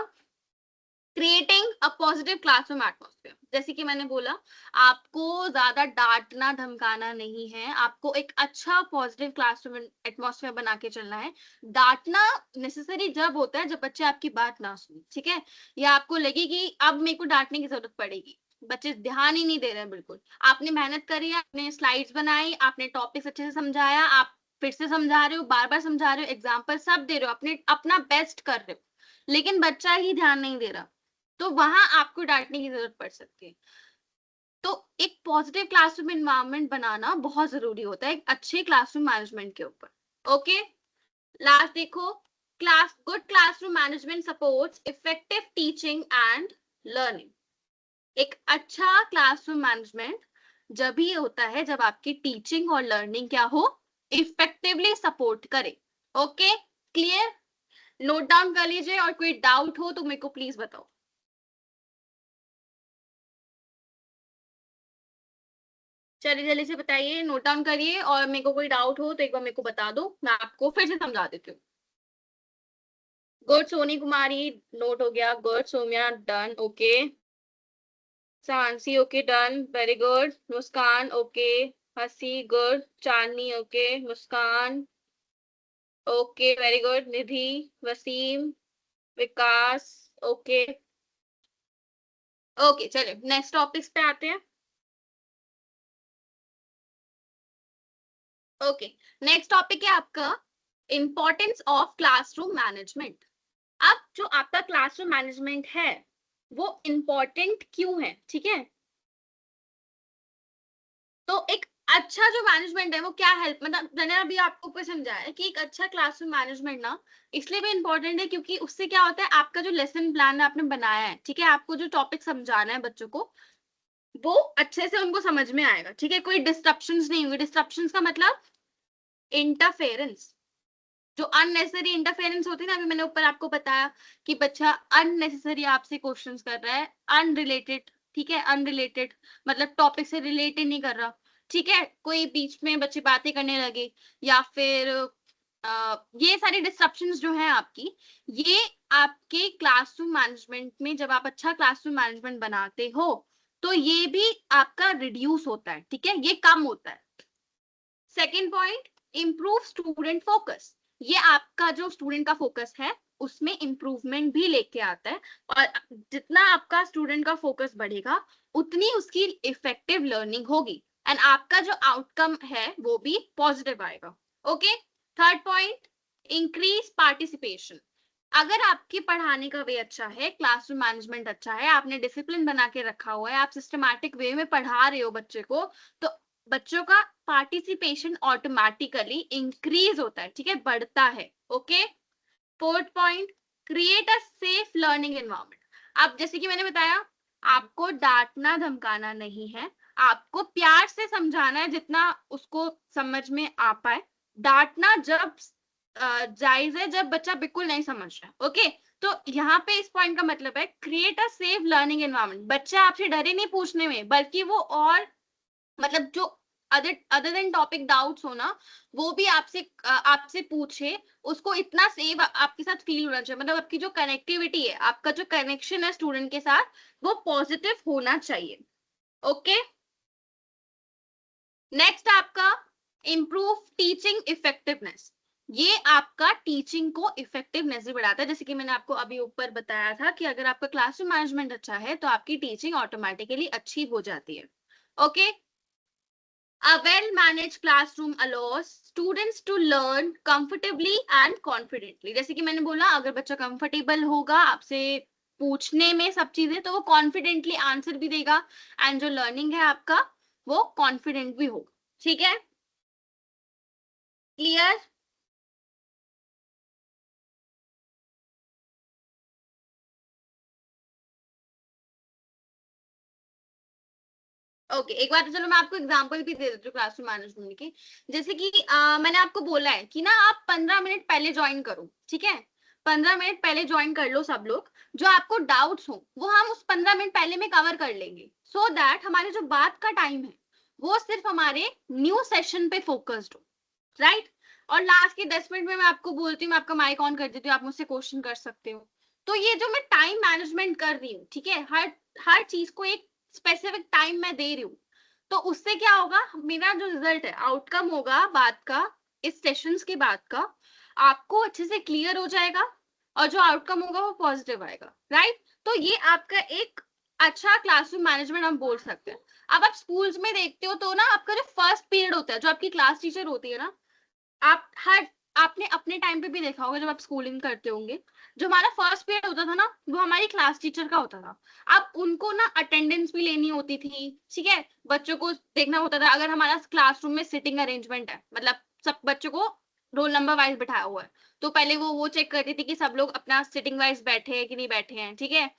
creating a positive classroom atmosphere. जैसे कि मैंने बोला, आपको ज्यादा डांटना धमकाना नहीं है, आपको एक अच्छा पॉजिटिव क्लासरूम एटमॉस्फेयर बना के चलना है। डांटना नेसेसरी जब होता है जब बच्चे आपकी बात ना सुने, ठीक है, या आपको लगे कि अब मेरे को डांटने की जरूरत पड़ेगी, बच्चे ध्यान ही नहीं दे रहे हैं बिल्कुल। आपने मेहनत करी, आपने स्लाइड्स बनाई, आपने टॉपिक्स अच्छे से समझाया, आप फिर से समझा रहे हो, बार बार समझा रहे हो, एग्जाम्पल सब दे रहे हो, अपने अपना बेस्ट कर रहे हो, लेकिन बच्चा ही ध्यान नहीं दे रहा, तो वहां आपको डांटने की जरूरत पड़ सकती है। तो एक पॉजिटिव क्लासरूम एनवायरनमेंट बनाना बहुत जरूरी होता है एक अच्छे क्लासरूम मैनेजमेंट के ऊपर। ओके, लास्ट देखो, good classroom management supports effective teaching and learning. एक अच्छा क्लासरूम मैनेजमेंट जब ही होता है जब आपकी टीचिंग और लर्निंग क्या हो, इफेक्टिवली सपोर्ट करे। Okay, clear? नोट डाउन कर लीजिए, और कोई डाउट हो तो मेरे को प्लीज बताओ। चलिए जल्दी से बताइए, नोट डाउन करिए, और मेरे को कोई डाउट हो तो एक बार मेरे को बता दो, मैं आपको फिर से समझा देती हूँ। गुड सोनी कुमारी, नोट हो गया। Good Saumya, done. ओके, सांसी, okay, done, very good. Muskan, okay. हसी, good. Chandni, okay. Muskan, okay, very good. Nidhi, Wasim, Vikas, okay. Okay, चलिए नेक्स्ट टॉपिक्स पे आते हैं। ओके, नेक्स्ट टॉपिक है आपका इंपॉर्टेंस ऑफ क्लासरूम मैनेजमेंट। अब जो आपका क्लासरूम मैनेजमेंट है वो इंपॉर्टेंट क्यों है, ठीक है? तो एक अच्छा जो मैनेजमेंट है वो क्या हेल्प, मतलब मैंने अभी आपको ऊपर समझाया है कि एक अच्छा क्लासरूम मैनेजमेंट ना इसलिए भी इंपॉर्टेंट है क्योंकि उससे क्या होता है, आपका जो लेसन प्लान आपने बनाया है, ठीक है, आपको जो टॉपिक समझाना है बच्चों को, वो अच्छे से उनको समझ में आएगा, ठीक है, कोई डिस्ट्रप्शंस नहीं होंगे। डिस्ट्रप्शंस का मतलब इंटरफेरेंस, जो अननेसेसरी इंटरफेरेंस होती है ना, अभी मैंने ऊपर आपको बताया कि बच्चा अननेसेसरी आपसे क्वेश्चंस कर रहा है, अनरिलेटेड, ठीक है, अनरिलेटेड मतलब टॉपिक से रिलेटेड नहीं कर रहा, ठीक है, कोई बीच में बच्चे बातें करने लगे, या फिर ये सारी डिस्ट्रप्शंस जो है आपकी, ये आपके क्लासरूम मैनेजमेंट में जब आप अच्छा क्लासरूम मैनेजमेंट बनाते हो तो ये भी आपका रिड्यूस होता है, ठीक है, ये कम होता है। Second point, improve student focus. ये आपका जो स्टूडेंट का फोकस है उसमें इंप्रूवमेंट भी लेके आता है, और जितना आपका स्टूडेंट का फोकस बढ़ेगा उतनी उसकी इफेक्टिव लर्निंग होगी, एंड आपका जो आउटकम है वो भी पॉजिटिव आएगा। Okay, third point, increase participation. अगर आपकी पढ़ाने का वे अच्छा है, क्लासरूम मैनेजमेंट अच्छा है, आपने डिसिप्लिन बना के रखा हुआ है, आप सिस्टमैटिक वे में पढ़ा रहे हो बच्चे को, तो बच्चों का पार्टिसिपेशन ऑटोमेटिकली इंक्रीज होता है, ठीक है, बढ़ता है। Okay, fourth point, create a safe learning environment. अब जैसे कि मैंने बताया, आपको डांटना धमकाना नहीं है, आपको प्यार से समझाना है जितना उसको समझ में आ पाए। डांटना जब जायज है जब बच्चा बिल्कुल नहीं समझ रहा। ओके, तो यहाँ पे इस पॉइंट का मतलब है create a safe learning environment. बच्चा आपसे डरे नहीं पूछने में, बल्कि वो और मतलब जो अदर देन टॉपिक डाउट्स हो ना, वो भी आपसे पूछे, उसको इतना सेव आपके साथ फील होना चाहिए, मतलब आपकी जो कनेक्टिविटी है, आपका जो कनेक्शन है स्टूडेंट के साथ, वो पॉजिटिव होना चाहिए। ओके, नेक्स्ट आपका इंप्रूव टीचिंग इफेक्टिवनेस। ये आपका टीचिंग को इफेक्टिवनेस भी बढ़ाता है, जैसे कि मैंने आपको अभी ऊपर बताया था कि अगर आपका क्लासरूम मैनेजमेंट अच्छा है तो आपकी टीचिंग ऑटोमेटिकली अच्छी हो जाती है। Okay, a well-managed classroom allows students to learn comfortably and confidently। जैसे कि मैंने बोला, अगर बच्चा कंफर्टेबल होगा आपसे पूछने में सब चीजें, तो वो कॉन्फिडेंटली आंसर भी देगा, एंड जो लर्निंग है आपका वो कॉन्फिडेंट भी होगा। ठीक है, क्लियर? ओके, एक बार तो चलो मैं आपको एग्जांपल भी दे देती हूँ क्लासरूम मैनेजमेंट की। जैसे कि मैंने आपको बोला है कि ना आप 15 मिनट पहले ज्वाइन करो, ठीक है, 15 मिनट पहले ज्वाइन कर लो सब लोग, जो आपको डाउट्स हो वो हम उस 15 मिनट पहले में कवर कर लेंगे, सो दैट हमारे जो बात का टाइम है वो सिर्फ हमारे न्यू सेशन पे फोकस्ड हो, राइट? और लास्ट के 10 मिनट में मैं आपको बोलती हूँ, मैं आपका माइक ऑन कर देती हूँ, आप मुझसे क्वेश्चन कर सकते हो। तो ये जो मैं टाइम मैनेजमेंट कर रही हूँ, ठीक है, हर हर चीज को एक स्पेसिफिक टाइम में दे रही हूँ, तो उससे क्या होगा, मेरा जो रिजल्ट है, आउटकम होगा बात का, इस सेशंस के बाद का, आपको अच्छे से क्लियर हो जाएगा, और जो आउटकम होगा वो पॉजिटिव आएगा, राइट? तो ये आपका एक अच्छा क्लासरूम मैनेजमेंट हम बोल सकते हैं। अब आप स्कूल्स में देखते हो तो ना, आपका जो फर्स्ट पीरियड होता है, जो आपकी क्लास टीचर होती है ना, आप हर आपने अपने टाइम पे भी देखा होगा जब आप स्कूलिंग करते होंगे, जो हमारा फर्स्ट पीरियड होता था ना वो हमारी क्लास टीचर का होता था। अब उनको ना अटेंडेंस भी लेनी होती थी, ठीक है, बच्चों को देखना होता था। अगर हमारा क्लासरूम में सिटिंग अरेंजमेंट है, मतलब सब बच्चों को रोल नंबर वाइज बिठाया हुआ है, तो पहले वो चेक करती थी कि सब लोग अपना सिटिंग वाइज बैठे हैं कि नहीं बैठे हैं, ठीक है।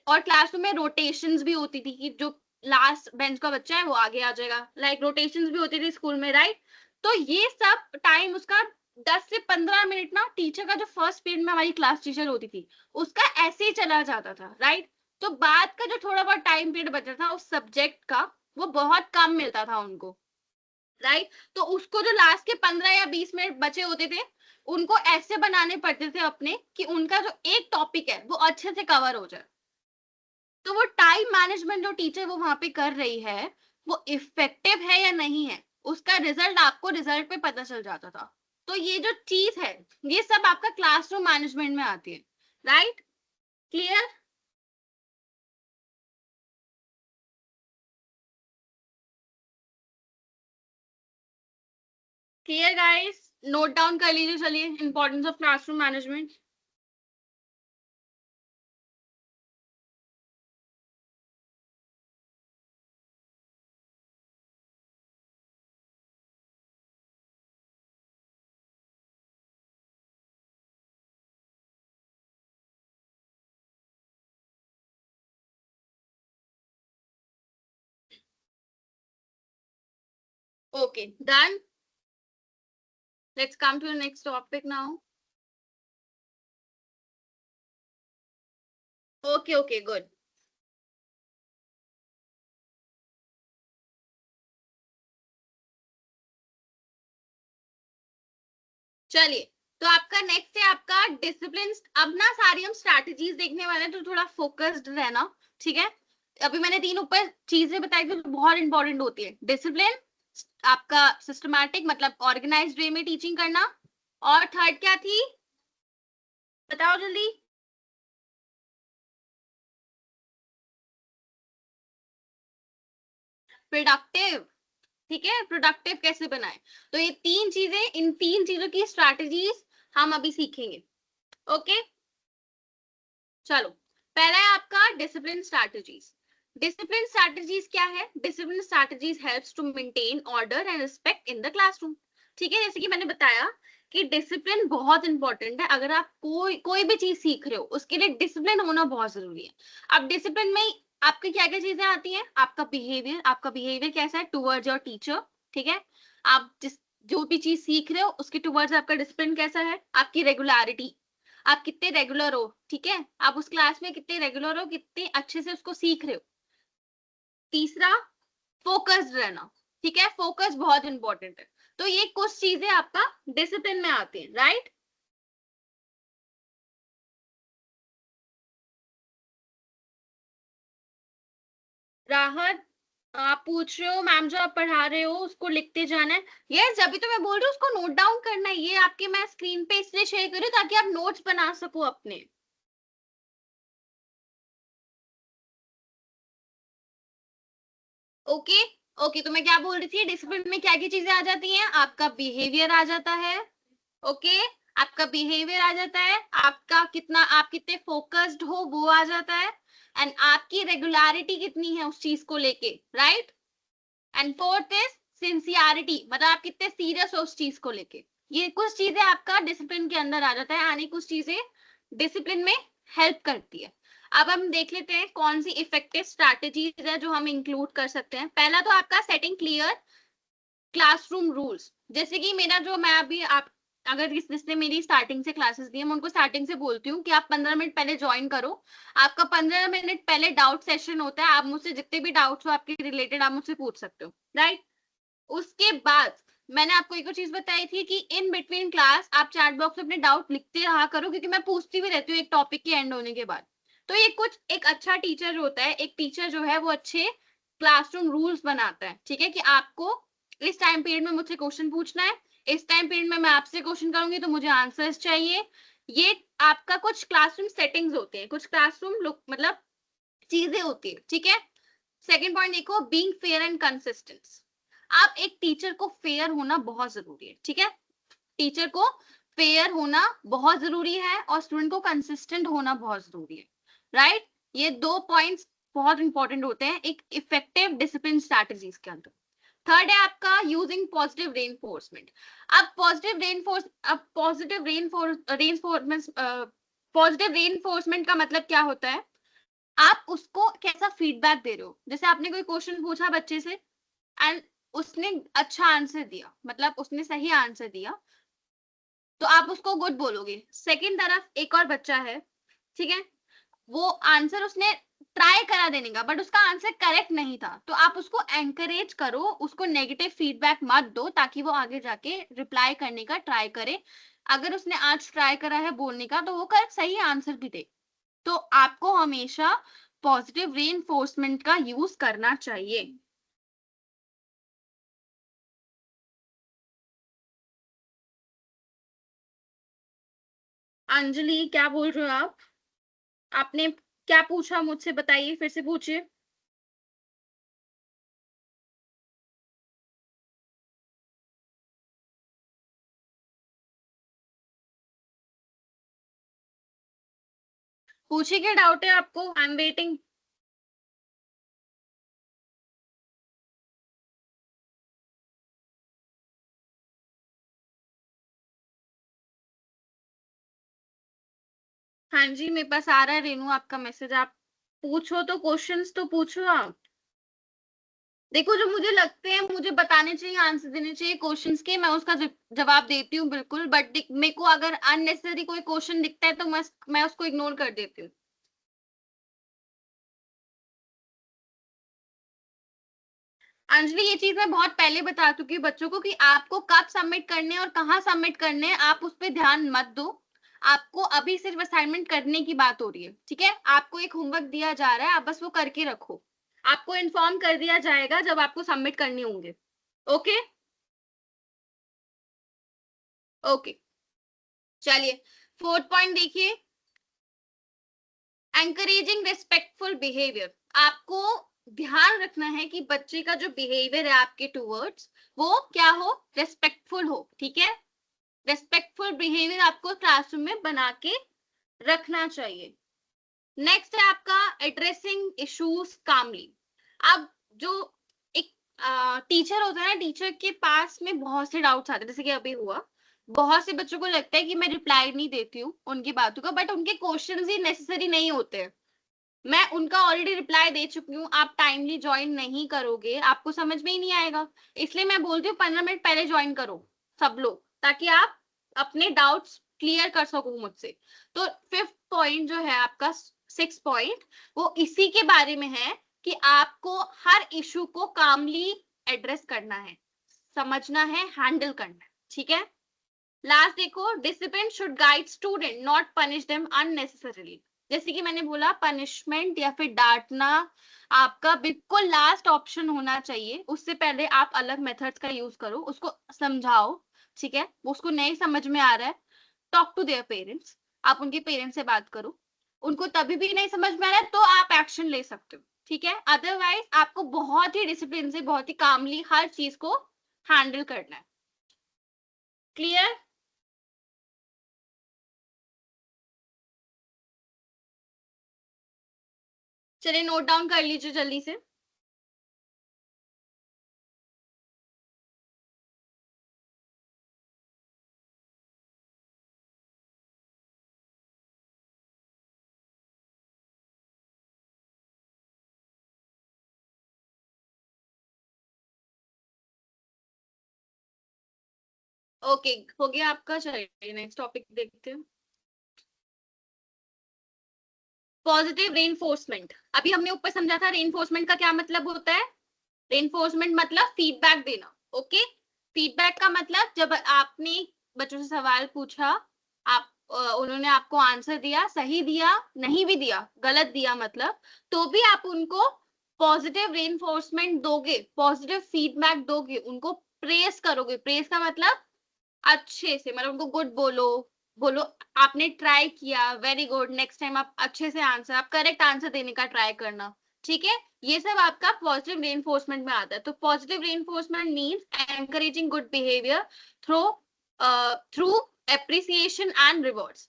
और क्लासरूम में रोटेशंस भी होती थी कि जो लास्ट बेंच का बच्चा है वो आगे आ जाएगा, लाइक रोटेशंस भी होती थी स्कूल में, राइट। तो ये सब टाइम उसका 10 से 15 मिनट ना टीचर का, जो फर्स्ट पीरियड में हमारी क्लास टीचर होती थी उसका ऐसे ही चला जाता था, राइट। तो बाद का जो थोड़ा बहुत टाइम पीरियड बचा था उस सब्जेक्ट का, वो बहुत कम मिलता था उनको, राइट। तो उसको जो लास्ट के 15 या 20 मिनट बचे होते थे उनको ऐसे बनाने पड़ते थे अपने कि उनका जो एक टॉपिक है वो अच्छे से कवर हो जाए। तो वो टाइम मैनेजमेंट जो टीचर वो वहां पे कर रही है वो इफेक्टिव है या नहीं है, उसका रिजल्ट आपको रिजल्ट पे पता चल जाता था। तो ये जो चीज है ये सब आपका क्लासरूम मैनेजमेंट में आती है, right. Clear? Clear guys? Note down कर लीजिए, चलिए, importance of classroom management. Okay, done. Let's come to the next topic now. Okay okay, good. चलिए, तो आपका नेक्स्ट है आपका डिसिप्लिन। अब ना सारी हम स्ट्रैटेजीज देखने वाले हैं, तो थोड़ा फोकस्ड रहना, ठीक है। अभी मैंने 3 ऊपर चीजें बताई थी जो बहुत इंपॉर्टेंट होती है। डिसिप्लिन, आपका सिस्टमैटिक मतलब ऑर्गेनाइज्ड वे में टीचिंग करना, और थर्ड क्या थी, बताओ जल्दी। प्रोडक्टिव, ठीक है, प्रोडक्टिव कैसे बनाए। तो ये 3 चीजें, इन 3 चीजों की स्ट्रैटेजीज हम अभी सीखेंगे। ओके, चलो। पहला है आपका डिसिप्लिन स्ट्रैटेजीज। डिसिप्लिन स्ट्रैटेजीज क्या है? Discipline strategies helps to maintain order and respect in the classroom, ठीक है। जैसे कि मैंने बताया कि डिसिप्लिन बहुत इंपॉर्टेंट है। अगर आप कोई भी चीज सीख रहे हो उसके लिए डिसिप्लिन होना बहुत जरूरी है। अब डिसिप्लिन में आपकी क्या क्या चीजें आती हैं? आपका बिहेवियर कैसा है टूवर्ड्स योर टीचर, ठीक है। आप जिस जो भी चीज सीख रहे हो उसके टूवर्ड्स आपका डिसिप्लिन कैसा है। आपकी रेगुलरिटी, आप कितने रेगुलर हो, ठीक है, आप उस क्लास में कितने रेगुलर हो, कितने अच्छे से उसको सीख रहे हो। तीसरा, फोकस्ड रहना, ठीक है, फोकस बहुत इंपॉर्टेंट है। तो ये कुछ चीजें आपका डिसिप्लिन में आती हैं, राइट। राहत, आप पूछ रहे हो मैम जो आप पढ़ा रहे हो उसको लिखते जाना है। ये जब भी तो मैं बोल रही हूँ उसको नोट डाउन करना है। ये आपके मैं स्क्रीन पे इसलिए शेयर करूँ ताकि आप नोट्स बना सको अपने। ओके ओके, तो मैं क्या बोल रही थी, डिसिप्लिन में क्या क्या चीजें आ जाती हैं? आपका बिहेवियर आ जाता है, ओके, आपका बिहेवियर आ जाता है, आपका कितना, आप कितने फोकस्ड हो वो आ जाता है, एंड आपकी रेगुलरिटी कितनी है उस चीज को लेके, right. And fourth is sincerity, मतलब आप कितने सीरियस हो उस चीज को लेके। ये कुछ चीजें आपका डिसिप्लिन के अंदर आ जाता है, आने कुछ चीजें डिसिप्लिन में हेल्प करती है। अब हम देख लेते हैं कौन सी इफेक्टिव स्ट्रैटेजीज है जो हम इंक्लूड कर सकते हैं। पहला तो आपका सेटिंग क्लियर क्लासरूम रूल्स। जैसे कि मेरा जो मैं अभी आप अगर जिसने मेरी स्टार्टिंग से क्लासेस दी है मैं उनको स्टार्टिंग से बोलती हूँ कि आप 15 मिनट पहले ज्वाइन करो। आपका 15 मिनट पहले डाउट सेशन होता है, आप मुझसे जितने भी डाउट्स हो आपके रिलेटेड आप मुझसे पूछ सकते हो, राइट। उसके बाद मैंने आपको एक और चीज बताई थी कि इन बिटवीन क्लास आप चैट बॉक्स में अपने डाउट लिखते रहा करो, क्योंकि मैं पूछती भी रहती हूँ एक टॉपिक के एंड होने के बाद। तो ये कुछ एक अच्छा टीचर होता है, एक टीचर जो है वो अच्छे क्लासरूम रूल्स बनाता है, ठीक है, कि आपको इस टाइम पीरियड में मुझसे क्वेश्चन पूछना है, इस टाइम पीरियड में मैं आपसे क्वेश्चन करूंगी तो मुझे आंसर्स चाहिए। ये आपका कुछ क्लासरूम सेटिंग्स होते हैं, कुछ क्लासरूम मतलब चीजें होती है, ठीक है। सेकेंड पॉइंट देखो, बीइंग फेयर एंड कंसिस्टेंट। आप एक टीचर को फेयर होना बहुत जरूरी है, ठीक है। टीचर को फेयर होना बहुत जरूरी है और स्टूडेंट को कंसिस्टेंट होना बहुत जरूरी है, राइट? ये 2 पॉइंट्स बहुत इंपॉर्टेंट होते हैं एक इफेक्टिव डिसिप्लिन स्ट्रैटेजीज के अंदर। थर्ड है आपका यूजिंग पॉजिटिव रेनफोर्समेंट। अब पॉजिटिव रेनफोर्समेंट का मतलब क्या होता है? आप उसको कैसा फीडबैक दे रहे हो। जैसे आपने कोई क्वेश्चन पूछा बच्चे से एंड उसने अच्छा आंसर दिया, मतलब उसने सही आंसर दिया, तो आप उसको गुड बोलोगे। सेकंड तरफ एक और बच्चा है, ठीक है, वो आंसर उसने ट्राई करा देने का बट उसका आंसर करेक्ट नहीं था, तो आप उसको एनकरेज करो, उसको नेगेटिव फीडबैक मत दो ताकि वो आगे जाके रिप्लाई करने का ट्राई करे। अगर उसने आज ट्राई करा है बोलने का तो वो करेक्ट सही आंसर भी दे। तो आपको हमेशा पॉजिटिव रीइंफोर्समेंट का यूज करना चाहिए। अंजलि क्या बोल रहे हो आप? आपने क्या पूछा मुझसे, बताइए, फिर से पूछिए। पूछिए क्या डाउट है आपको, आई एम वेटिंग। हाँ जी, मेरे पास आ रहा है रेनू आपका मैसेज। आप पूछो तो, क्वेश्चंस तो पूछो आप। देखो, जो मुझे लगते हैं मुझे बताने चाहिए, आंसर देने चाहिए क्वेश्चंस के, मैं उसका जवाब देती हूँ बिल्कुल, बट मेरे को अगर अननेसेसरी कोई क्वेश्चन दिखता है तो मैं उसको इग्नोर कर देती हूँ। अंजलि, ये चीज मैं बहुत पहले बता चुकी हूँ बच्चों को कि आपको कब सबमिट करने हैं और कहाँ सबमिट करने हैं, आप उस पर ध्यान मत दो। आपको अभी सिर्फ असाइनमेंट करने की बात हो रही है, ठीक है? आपको एक होमवर्क दिया जा रहा है, आप बस वो करके रखो। आपको इन्फॉर्म कर दिया जाएगा जब आपको सबमिट करने होंगे। ओके ओके, चलिए फोर्थ पॉइंट देखिए, एंकरेजिंग रिस्पेक्टफुल बिहेवियर। आपको ध्यान रखना है कि बच्चे का जो बिहेवियर है आपके टूवर्ड्स, वो क्या हो, रेस्पेक्टफुल हो, ठीक है? रेस्पेक्टफुल बिहेवियर आपको क्लासरूम में बना के रखना चाहिए। नेक्स्ट है आपका एड्रेसिंग इश्यूज कामली। अब जो एक टीचर होता है ना, टीचर के पास में बहुत से डाउट्स आते हैं, जैसे कि अभी हुआ, बहुत से बच्चों को लगता है कि मैं रिप्लाई नहीं देती हूँ उनकी बातों का, बट उनके क्वेश्चंस ही नेसेसरी नहीं होते हैं। मैं उनका ऑलरेडी रिप्लाई दे चुकी हूँ, आप टाइमली ज्वाइन नहीं करोगे आपको समझ में ही नहीं आएगा। इसलिए मैं बोलती हूँ 15 मिनट पहले ज्वाइन करो सब लोग, ताकि आप अपने डाउट्स क्लियर कर सको मुझसे। तो फिफ्थ पॉइंट जो है आपका, सिक्स पॉइंट, वो इसी के बारे में है कि आपको हर इशू को कामली एड्रेस करना है, समझना है, हैंडल करना है, ठीक है? लास्ट देखो, discipline should guide student not punish them unnecessarily. जैसे कि मैंने बोला, पनिशमेंट या फिर डांटना आपका बिल्कुल लास्ट ऑप्शन होना चाहिए। उससे पहले आप अलग मेथड्स का यूज करो, उसको समझाओ, ठीक है? उसको नहीं समझ में आ रहा है, टॉक टू देयर पेरेंट्स, आप उनके पेरेंट्स से बात करो। उनको तभी भी नहीं समझ में आ रहा है तो आप एक्शन ले सकते हो, ठीक है? अदरवाइज आपको बहुत ही डिसिप्लिन से, बहुत ही कामली हर चीज को हैंडल करना है। क्लियर? चलिए नोट डाउन कर लीजिए जल्दी से। ओके, हो गया आपका। चलिए नेक्स्ट टॉपिक देखते हैं, पॉजिटिव रेनफोर्समेंट। अभी हमने ऊपर समझा था रेनफोर्समेंट का क्या मतलब होता है। रेनफोर्समेंट मतलब फीडबैक देना, ओके? फीडबैक का मतलब जब आपने बच्चों से सवाल पूछा, आप उन्होंने आपको आंसर दिया, सही दिया, नहीं भी दिया, गलत दिया मतलब, तो भी आप उनको पॉजिटिव रेनफोर्समेंट दोगे, पॉजिटिव फीडबैक दोगे, उनको प्रेस करोगे। प्रेस का मतलब अच्छे से, मतलब उनको गुड बोलो, बोलो आपने ट्राई किया, वेरी गुड, नेक्स्ट टाइम आप अच्छे से आंसर, आप करेक्ट आंसर देने का ट्राई करना, ठीक है? ये सब आपका पॉजिटिव रेनफोर्समेंट में आता है। तो positive reinforcement means encouraging good behaviour through through appreciation and rewards.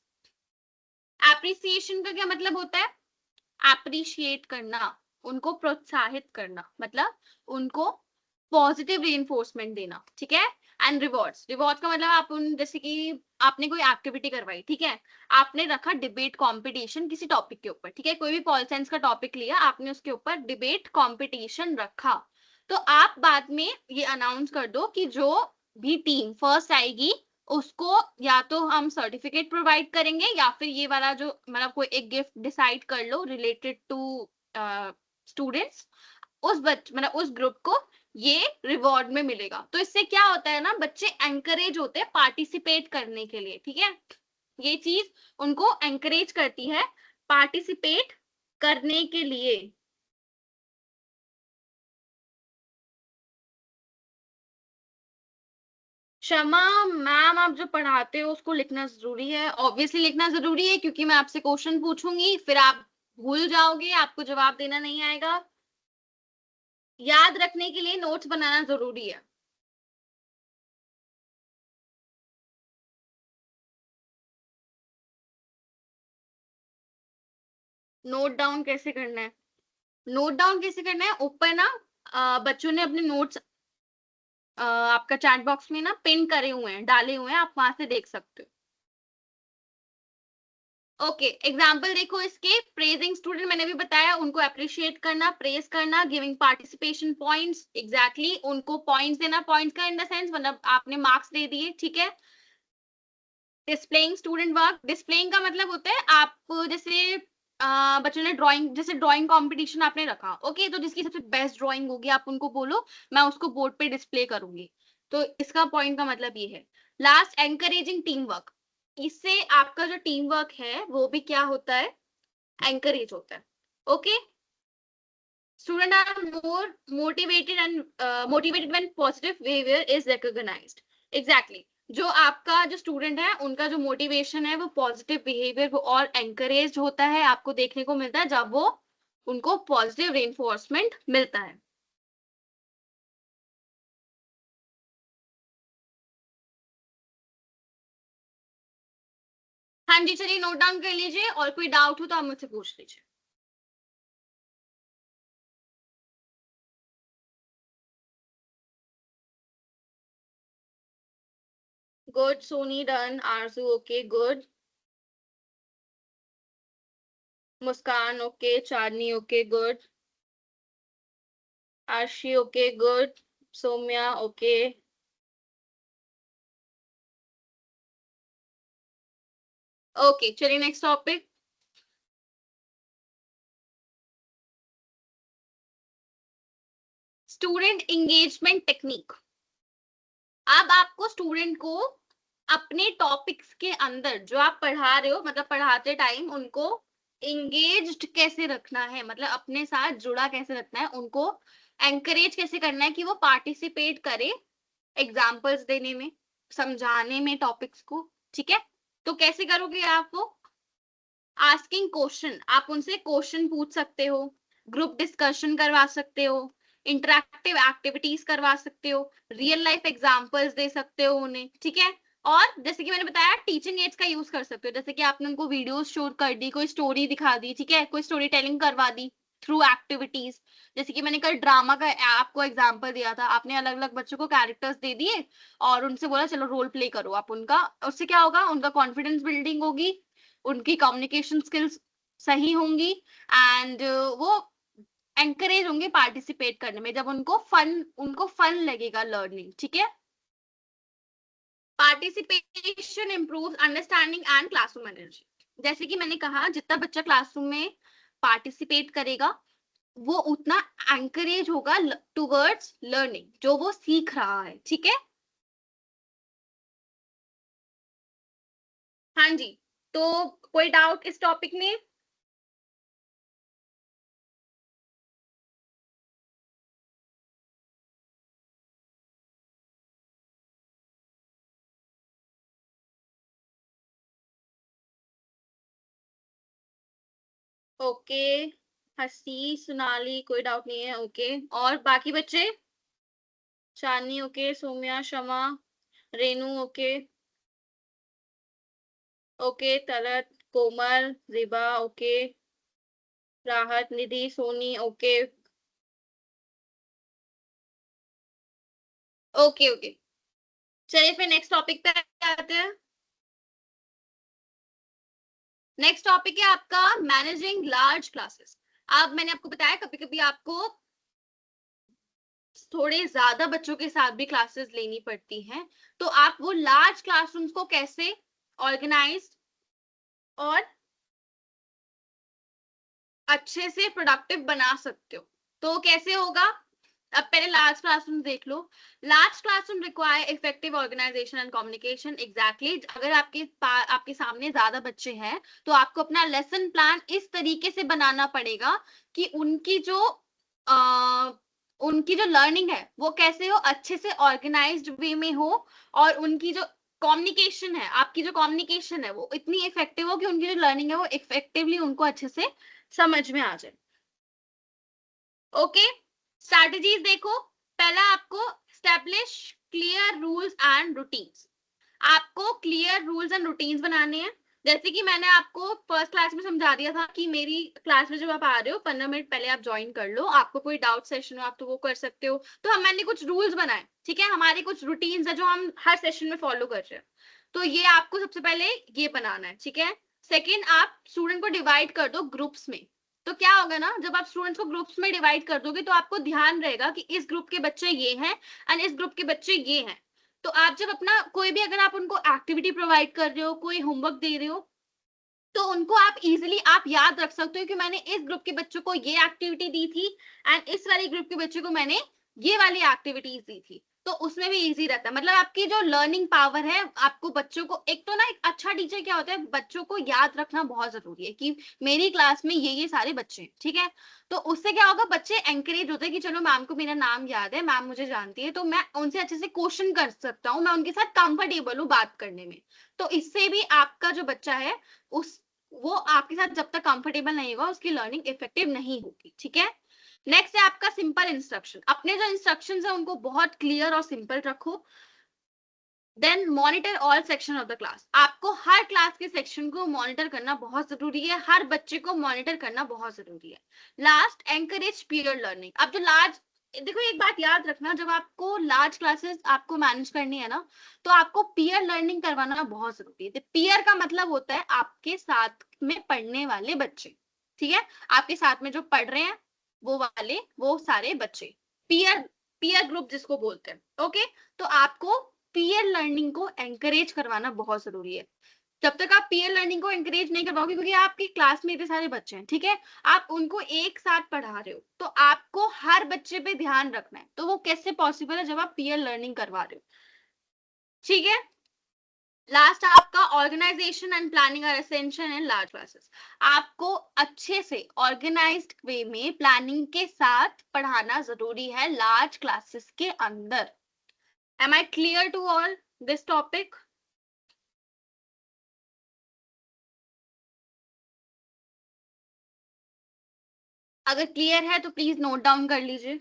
Appreciation का क्या मतलब होता है? एप्रिशिएट करना, उनको प्रोत्साहित करना, मतलब उनको पॉजिटिव रीइंफोर्समेंट देना, ठीक है। एंड रिवॉर्ड्स, रिवॉर्ड्स का मतलब आप उन, जैसे कि आपने कोई एक्टिविटी करवाई, ठीक है, आपने रखा डिबेट कंपटीशन किसी टॉपिक के ऊपर, ठीक है, कोई भी पॉल साइंस का टॉपिक लिया, आपने उसके ऊपर डिबेट कंपटीशन रखा, तो आप बाद में ये अनाउंस कर दो कि जो भी टीम फर्स्ट आएगी उसको या तो हम सर्टिफिकेट प्रोवाइड करेंगे या फिर ये वाला जो, मतलब कोई एक गिफ्ट डिसाइड कर लो रिलेटेड टू स्टूडेंट्स, उस मतलब उस ग्रुप को ये रिवॉर्ड में मिलेगा। तो इससे क्या होता है ना, बच्चे एंकरेज होते हैं पार्टिसिपेट करने के लिए, ठीक है, ये चीज उनको एंकरेज करती है पार्टिसिपेट करने के लिए। क्षमा मैम, आप जो पढ़ाते हो उसको लिखना जरूरी है, ऑब्वियसली लिखना जरूरी है, क्योंकि मैं आपसे क्वेश्चन पूछूंगी, फिर आप भूल जाओगे, आपको जवाब देना नहीं आएगा। याद रखने के लिए नोट्स बनाना जरूरी है। नोट डाउन कैसे करना है? नोट डाउन कैसे करना है, ऊपर ना बच्चों ने अपने नोट्स आपका चैट बॉक्स में ना पिन करे हुए हैं, डाले हुए हैं, आप वहां से देख सकते हो। ओके, एग्जाम्पल देखो इसके, प्रेजिंग स्टूडेंट मैंने भी बताया, उनको अप्रिशिएट करना, प्रेज करना, गिविंग पार्टिसिपेशन पॉइंट्स, एग्जैक्टली उनको पॉइंट्स देना, पॉइंट्स का इन द सेंस मतलब आपने मार्क्स दे दिए, ठीक है। डिस्प्लेइंग स्टूडेंट वर्क, डिस्प्लेइंग का मतलब होता है आप जैसे बच्चों ने ड्राइंग, जैसे ड्राइंग कंपटीशन आपने रखा, ओके, तो जिसकी सबसे बेस्ट ड्राइंग होगी आप उनको बोलो मैं उसको बोर्ड पे डिस्प्ले करूंगी, तो इसका पॉइंट का मतलब ये है। लास्ट, एंकरेजिंग टीम वर्क, इससे आपका जो टीम वर्क है वो भी क्या होता है, एंकरेज होता है, okay. Student are more motivated and motivated when positive behaviour is recognised, exactly, जो आपका जो स्टूडेंट है उनका जो मोटिवेशन है वो पॉजिटिव बिहेवियर वो और एंकरेज होता है, आपको देखने को मिलता है जब वो उनको पॉजिटिव रेनफोर्समेंट मिलता है। हाँ जी, चलिए नोट डाउन कर लीजिए, और कोई डाउट हो तो आप मुझसे पूछ लीजिए। Good, Soni done, Arzoo okay good, Muskan okay, Chandni okay good, Aashi okay good, Saumya okay. Okay, चलिए next topic, student engagement technique. अब आपको स्टूडेंट को अपने टॉपिक्स के अंदर जो आप पढ़ा रहे हो, मतलब पढ़ाते टाइम उनको एंगेज्ड कैसे रखना है, मतलब अपने साथ जुड़ा कैसे रखना है, उनको एंकरेज कैसे करना है कि वो पार्टिसिपेट करे एग्जाम्पल्स देने में, समझाने में टॉपिक्स को, ठीक है। तो कैसे करोगे आप वो, आस्किंग क्वेश्चन, आप उनसे क्वेश्चन पूछ सकते हो, ग्रुप डिस्कशन करवा सकते हो, इंटरेक्टिव एक्टिविटीज करवा सकते हो, रियल लाइफ एग्जांपल्स दे सकते हो उन्हें, ठीक है। और जैसे कि मैंने बताया टीचिंग एड्स का यूज कर सकते हो, जैसे कि आपने उनको वीडियोस शो कर दी, कोई स्टोरी दिखा दी, ठीक है, कोई स्टोरी टेलिंग करवा दी थ्रू एक्टिविटीज। जैसे कि मैंने कल ड्रामा का आपको एग्जांपल दिया था, आपने अलग अलग बच्चों को कैरेक्टर्स दे दिए और उनसे बोला चलो रोल प्ले करो आप उनका, उससे क्या होगा, उनका कॉन्फिडेंस बिल्डिंग होगी, उनकी कम्युनिकेशन स्किल्स सही होंगी, एंड वो एंकरेज होंगे पार्टिसिपेट करने में, जब उनको फन लगेगा लर्निंग, ठीक है। Participation improves understanding and classroom energy, जैसे कि मैंने कहा जितना बच्चा क्लासरूम में पार्टिसिपेट करेगा वो उतना एंकरेज होगा टुवर्ड्स लर्निंग, जो वो सीख रहा है, ठीक है। हाँ जी, तो कोई डाउट इस टॉपिक में? ओके, हसी सोनाली कोई डाउट नहीं है, ओके, और बाकी बच्चे, चांदनी ओके, सौम्या, शमा, रेनू ओके, ओके, तलत, कोमल, रिबा, ओके, राहत, निधि, सोनी, ओके ओके ओके। चलिए फिर नेक्स्ट टॉपिक पे आते हैं। नेक्स्ट टॉपिक है आपका मैनेजिंग लार्ज क्लासेस। अब मैंने आपको बताया कभी कभी आपको थोड़े ज्यादा बच्चों के साथ भी क्लासेस लेनी पड़ती हैं, तो आप वो लार्ज क्लासरूम्स को कैसे ऑर्गेनाइज और अच्छे से प्रोडक्टिव बना सकते हो। तो कैसे होगा, अब पहले लार्ज क्लासरूम देख लो। Large classroom require effective organisation and communication. Exactly, अगर आपके सामने ज्यादा बच्चे हैं तो आपको अपना लेसन प्लान इस तरीके से बनाना पड़ेगा कि उनकी जो लर्निंग है वो कैसे हो, अच्छे से ऑर्गेनाइज्ड वे में हो, और उनकी जो कम्युनिकेशन है, आपकी जो कम्युनिकेशन है वो इतनी इफेक्टिव हो कि उनकी जो लर्निंग है वो इफेक्टिवली उनको अच्छे से समझ में आ जाए। ओके, स्ट्रैटेजीज देखो। पहला आपको establish clear rules and routines. आपको क्लियर रूल्स एंड रूटीन्स बनाने हैं। जैसे कि मैंने आपको फर्स्ट क्लास में समझा दिया था कि मेरी क्लास में जब आप आ रहे हो 15 मिनट पहले आप ज्वाइन कर लो, आपको कोई डाउट सेशन हो आप तो वो कर सकते हो। तो मैंने कुछ रूल्स बनाए, ठीक है, हमारे कुछ रूटीन्स है जो हम हर सेशन में फॉलो कर रहे हैं। तो ये आपको सबसे पहले ये बनाना है, ठीक है। सेकेंड, आप स्टूडेंट को डिवाइड कर दो ग्रुप्स में। तो क्या होगा ना, जब आप स्टूडेंट्स को ग्रुप्स में डिवाइड कर दोगे तो आपको ध्यान रहेगा कि इस ग्रुप के बच्चे ये हैं एंड इस ग्रुप के बच्चे ये हैं। तो आप जब अपना कोई भी, अगर आप उनको एक्टिविटी प्रोवाइड कर रहे हो, कोई होमवर्क दे रहे हो, तो उनको आप इजीली आप याद रख सकते हो कि मैंने इस ग्रुप के बच्चों को ये एक्टिविटी दी थी एंड इस वाले ग्रुप के बच्चों को मैंने ये वाली एक्टिविटीज दी थी। तो उसमें भी इजी रहता है, मतलब आपकी जो लर्निंग पावर है, आपको बच्चों को एक तो ना, एक अच्छा टीचर क्या होता है, बच्चों को याद रखना बहुत जरूरी है कि मेरी क्लास में ये सारे बच्चे हैं, ठीक है। तो उससे क्या होगा, बच्चे एंकरेज होते हैं कि चलो मैम को मेरा नाम याद है, मैम मुझे जानती है, तो मैं उनसे अच्छे से क्वेश्चन कर सकता हूँ, मैं उनके साथ कंफर्टेबल हूँ बात करने में। तो इससे भी आपका जो बच्चा है उस वो आपके साथ जब तक कंफर्टेबल नहीं होगा उसकी लर्निंग इफेक्टिव नहीं होगी, ठीक है। नेक्स्ट है आपका सिंपल इंस्ट्रक्शन। अपने जो इंस्ट्रक्शंस है उनको बहुत क्लियर और सिंपल रखो। Then monitor all section of the class. आपको हर क्लास के सेक्शन को मॉनिटर करना बहुत जरूरी है, हर बच्चे को मॉनिटर करना बहुत जरूरी है। Last, encourage peer learning. अब जो लार्ज, देखो एक बात याद रखना, जब आपको लार्ज क्लासेस आपको मैनेज करनी है ना, तो आपको पीयर लर्निंग करवाना बहुत जरूरी है। पीयर का मतलब होता है आपके साथ में पढ़ने वाले बच्चे, ठीक है, आपके साथ में जो पढ़ रहे हैं वो सारे बच्चे, पीयर पीयर ग्रुप जिसको बोलते हैं। ओके, तो आपको पीयर लर्निंग को एंकरेज करवाना बहुत जरूरी है। जब तक आप पीयर लर्निंग को एंकरेज नहीं करवाओगे, क्योंकि आपकी क्लास में इतने सारे बच्चे हैं, ठीक है, आप उनको एक साथ पढ़ा रहे हो, तो आपको हर बच्चे पे ध्यान रखना है। तो वो कैसे पॉसिबल है जब आप पीयर लर्निंग करवा रहे हो, ठीक है। लास्ट आपका organisation and planning are essential in large classes. आपको अच्छे से ऑर्गेनाइज्ड वे में प्लानिंग के साथ पढ़ाना जरूरी है लार्ज क्लासेस के अंदर। Am I clear to all this topic? अगर क्लियर है तो प्लीज नोट डाउन कर लीजिए।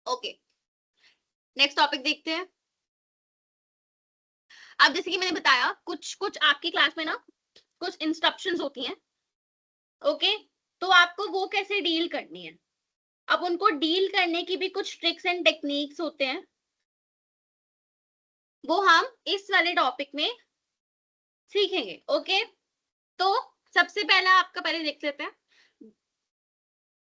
ओके, नेक्स्ट टॉपिक देखते हैं। अब जैसे कि मैंने बताया, कुछ कुछ आपकी क्लास में ना कुछ इंस्ट्रक्शंस होती हैं, ओके, तो आपको वो कैसे डील करनी है। अब उनको डील करने की भी कुछ ट्रिक्स एंड टेक्निक्स होते हैं, वो हम इस वाले टॉपिक में सीखेंगे। ओके, तो सबसे पहला आपका पहले देख लेते हैं।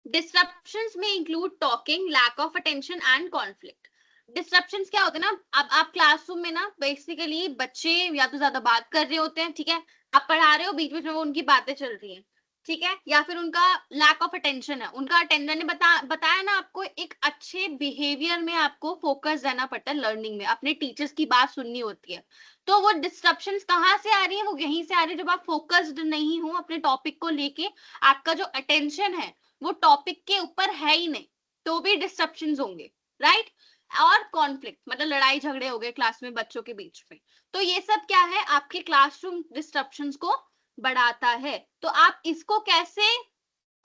डिस्ट्रप्शंस में include talking, lack of attention and conflict. Disruptions क्या होते हैं ना, अब आप क्लासरूम में ना बेसिकली बच्चे या तो ज्यादा बात कर रहे होते हैं, ठीक है, आप पढ़ा रहे हो, बीच बीच में वो उनकी बातें चल रही हैं, ठीक है, या फिर उनका लैक ऑफ अटेंशन है, उनका अटेंशन ने बताया ना आपको, एक अच्छे बिहेवियर में आपको फोकस रहना पड़ता है लर्निंग में, अपने टीचर्स की बात सुननी होती है। तो वो डिस्ट्रप्शंस कहाँ से आ रही है, वो यहीं से आ रही है जब आप फोकस्ड नहीं हो अपने टॉपिक को लेके, आपका जो अटेंशन है वो टॉपिक के ऊपर है ही नहीं, तो भी डिस्ट्रप्शंस होंगे, राइट। और कॉन्फ्लिक्ट मतलब लड़ाई झगड़े हो गए क्लास में बच्चों के बीच में, तो ये सब क्या है, आपके क्लासरूम डिस्ट्रप्शंस को बढ़ाता है। तो आप इसको कैसे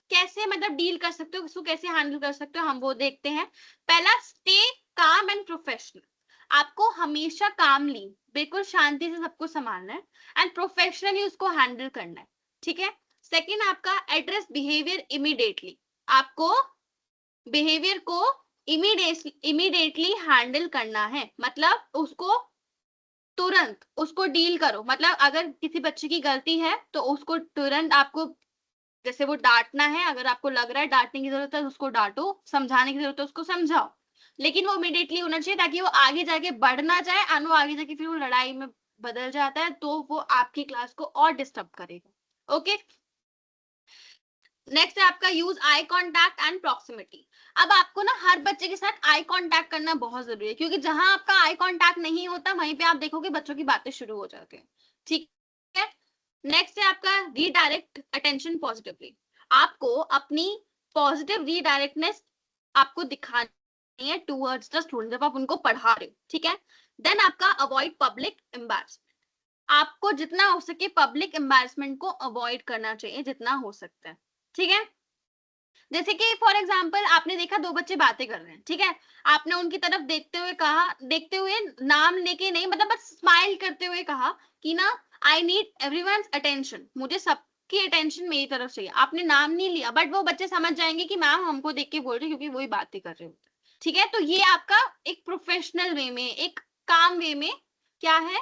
कैसे मतलब डील कर सकते हो, उसको कैसे हैंडल कर सकते हो, हम वो देखते हैं। पहला, स्टे काम एंड प्रोफेशनल। आपको हमेशा कामली, बिल्कुल शांति से सबको संभालना है एंड प्रोफेशनली उसको हैंडल करना है, ठीक है। सेकेंड आपका, एड्रेस बिहेवियर इमीडिएटली। आपको बिहेवियर को इमीडिएटली हैंडल करना है, मतलब उसको तुरंत उसको डील करो। मतलब अगर किसी बच्चे की गलती है तो उसको तुरंत आपको, जैसे वो डांटना है, अगर आपको लग रहा है डांटने की जरूरत है उसको डांटो, समझाने की जरूरत है उसको समझाओ, लेकिन वो इमीडिएटली होना चाहिए ताकि वो आगे जाके बढ़ ना जाए और वो आगे जाके फिर वो लड़ाई में बदल जाता है तो वो आपकी क्लास को और डिस्टर्ब करेगा। ओके, नेक्स्ट है आपका use eye contact and proximity. अब आपको ना हर बच्चे के साथ आई कॉन्टैक्ट करना बहुत जरूरी है, क्योंकि जहां आपका आई कॉन्टैक्ट नहीं होता वहीं पे आप देखोगे बच्चों की बातें शुरू हो जाती है, ठीक है। नेक्स्ट है आपका रीडायरेक्ट अटेंशन पॉजिटिवली। आपको अपनी पॉजिटिव रीडायरेक्टनेस आपको दिखानी है टूवर्ड्स द स्टूडेंट जब आप उनको पढ़ा रहे हो, ठीक है। देन आपका अवॉइड पब्लिक एम्बैरसमेंट। आपको जितना हो सके पब्लिक एम्बैरसमेंट को अवॉइड करना चाहिए जितना हो सकता है, ठीक है। जैसे कि फॉर एग्जाम्पल आपने देखा दो बच्चे बातें कर रहे हैं, ठीक है, आपने उनकी तरफ देखते हुए कहा, देखते हुए नाम लेके नहीं, मतलब बस स्माइल करते हुए कहा कि ना आई नीड एवरीवन्स अटेंशन, मुझे सबकी अटेंशन मेरी तरफ चाहिए। आपने नाम नहीं लिया बट वो बच्चे समझ जाएंगे कि मैम हमको देख के बोल रहे क्योंकि वही बातें कर रहे होते, ठीक है। तो ये आपका एक प्रोफेशनल वे में, एक काम वे में क्या है,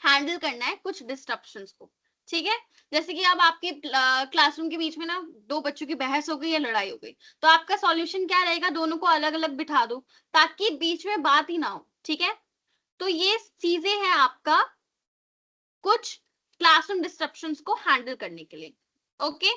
हैंडल करना है कुछ डिस्ट्रप्शंस को, ठीक है। जैसे कि अब आपके क्लासरूम के बीच में ना दो बच्चों की बहस हो गई या लड़ाई हो गई, तो आपका सॉल्यूशन क्या रहेगा, दोनों को अलग अलग बिठा दो ताकि बीच में बात ही ना हो, ठीक है। तो ये चीजें हैं आपका कुछ क्लासरूम डिस्ट्रप्शंस को हैंडल करने के लिए। Okay,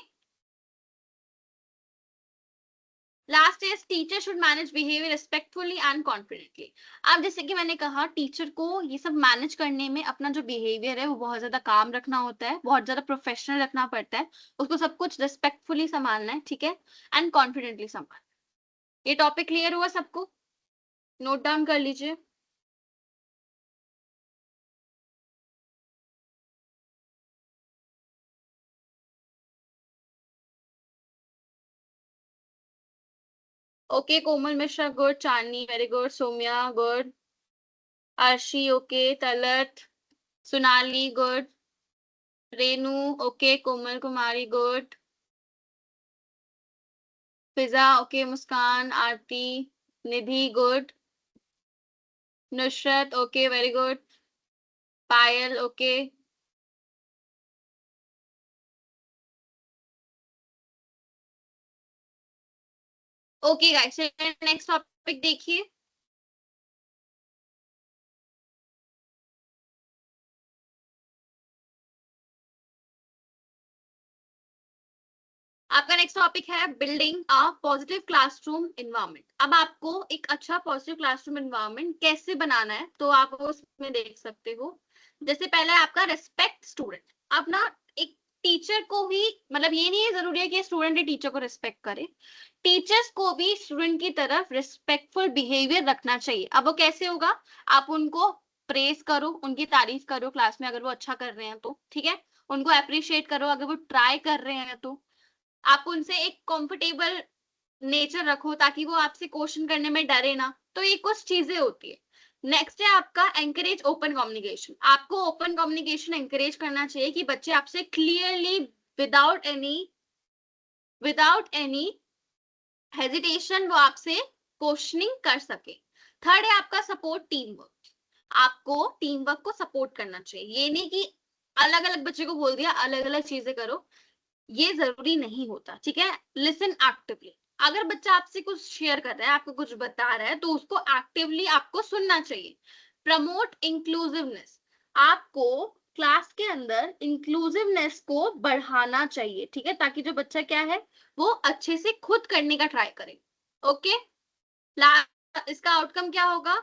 last is teacher should manage behaviour respectfully and confidently. अब जैसे कि मैंने कहा टीचर को ये सब मैनेज करने में अपना जो बिहेवियर है वो बहुत ज्यादा काम रखना होता है, बहुत ज्यादा प्रोफेशनल रखना पड़ता है, उसको सब कुछ रिस्पेक्टफुली संभालना है, ठीक है, एंड कॉन्फिडेंटली संभालना। ये टॉपिक क्लियर हुआ सबको, नोट डाउन कर लीजिए। Okay, Komal Mishra good, Chandni very good, Saumya good, Arshi okay, Talat, Sonali good, Renu okay, Komal Kumari good, Fiza okay, Muskan, Aarti, Nidhi good, Nusrat okay very good, Payal okay. Okay guys, next topic देखिए। आपका नेक्स्ट टॉपिक है building a positive classroom environment. अब आपको एक अच्छा पॉजिटिव क्लासरूम एनवायरनमेंट कैसे बनाना है तो आप उसमें देख सकते हो। जैसे पहला है आपका रिस्पेक्ट स्टूडेंट। अब ना एक टीचर को भी, मतलब ये नहीं है जरूरी है कि स्टूडेंट ही टीचर को रिस्पेक्ट करे, टीचर्स को भी स्टूडेंट की तरफ रिस्पेक्टफुल बिहेवियर रखना चाहिए। अब वो कैसे होगा, आप उनको प्रेज करो, उनकी तारीफ करो क्लास में अगर वो अच्छा कर रहे हैं तो, ठीक है, उनको अप्रिशिएट करो अगर वो ट्राई कर रहे हैं तो, आप उनसे एक कंफर्टेबल नेचर रखो ताकि वो आपसे क्वेश्चन करने में डरे ना। तो ये कुछ चीजें होती है। नेक्स्ट है आपका एंकरेज ओपन कम्युनिकेशन। आपको ओपन कम्युनिकेशन एंकरेज करना चाहिए कि बच्चे आपसे क्लियरली विदाउट एनी हेजिटेशन वो आपसे क्वेश्चनिंग कर सके। थर्ड है आपका सपोर्ट टीम वर्क। आपको टीम वर्क को सपोर्ट करना चाहिए, ये नहीं कि अलग अलग बच्चे को बोल दिया अलग अलग चीजें करो, ये जरूरी नहीं होता, ठीक है। Listen actively. अगर बच्चा आपसे कुछ शेयर कर रहा है, आपको कुछ बता रहा है तो उसको एक्टिवली आपको सुनना चाहिए। Promote inclusiveness. आपको क्लास के अंदर इंक्लूसिवनेस को बढ़ाना चाहिए, ठीक है, ताकि जो बच्चा क्या है वो अच्छे से खुद करने का ट्राई करे। ओके, इसका आउटकम क्या होगा,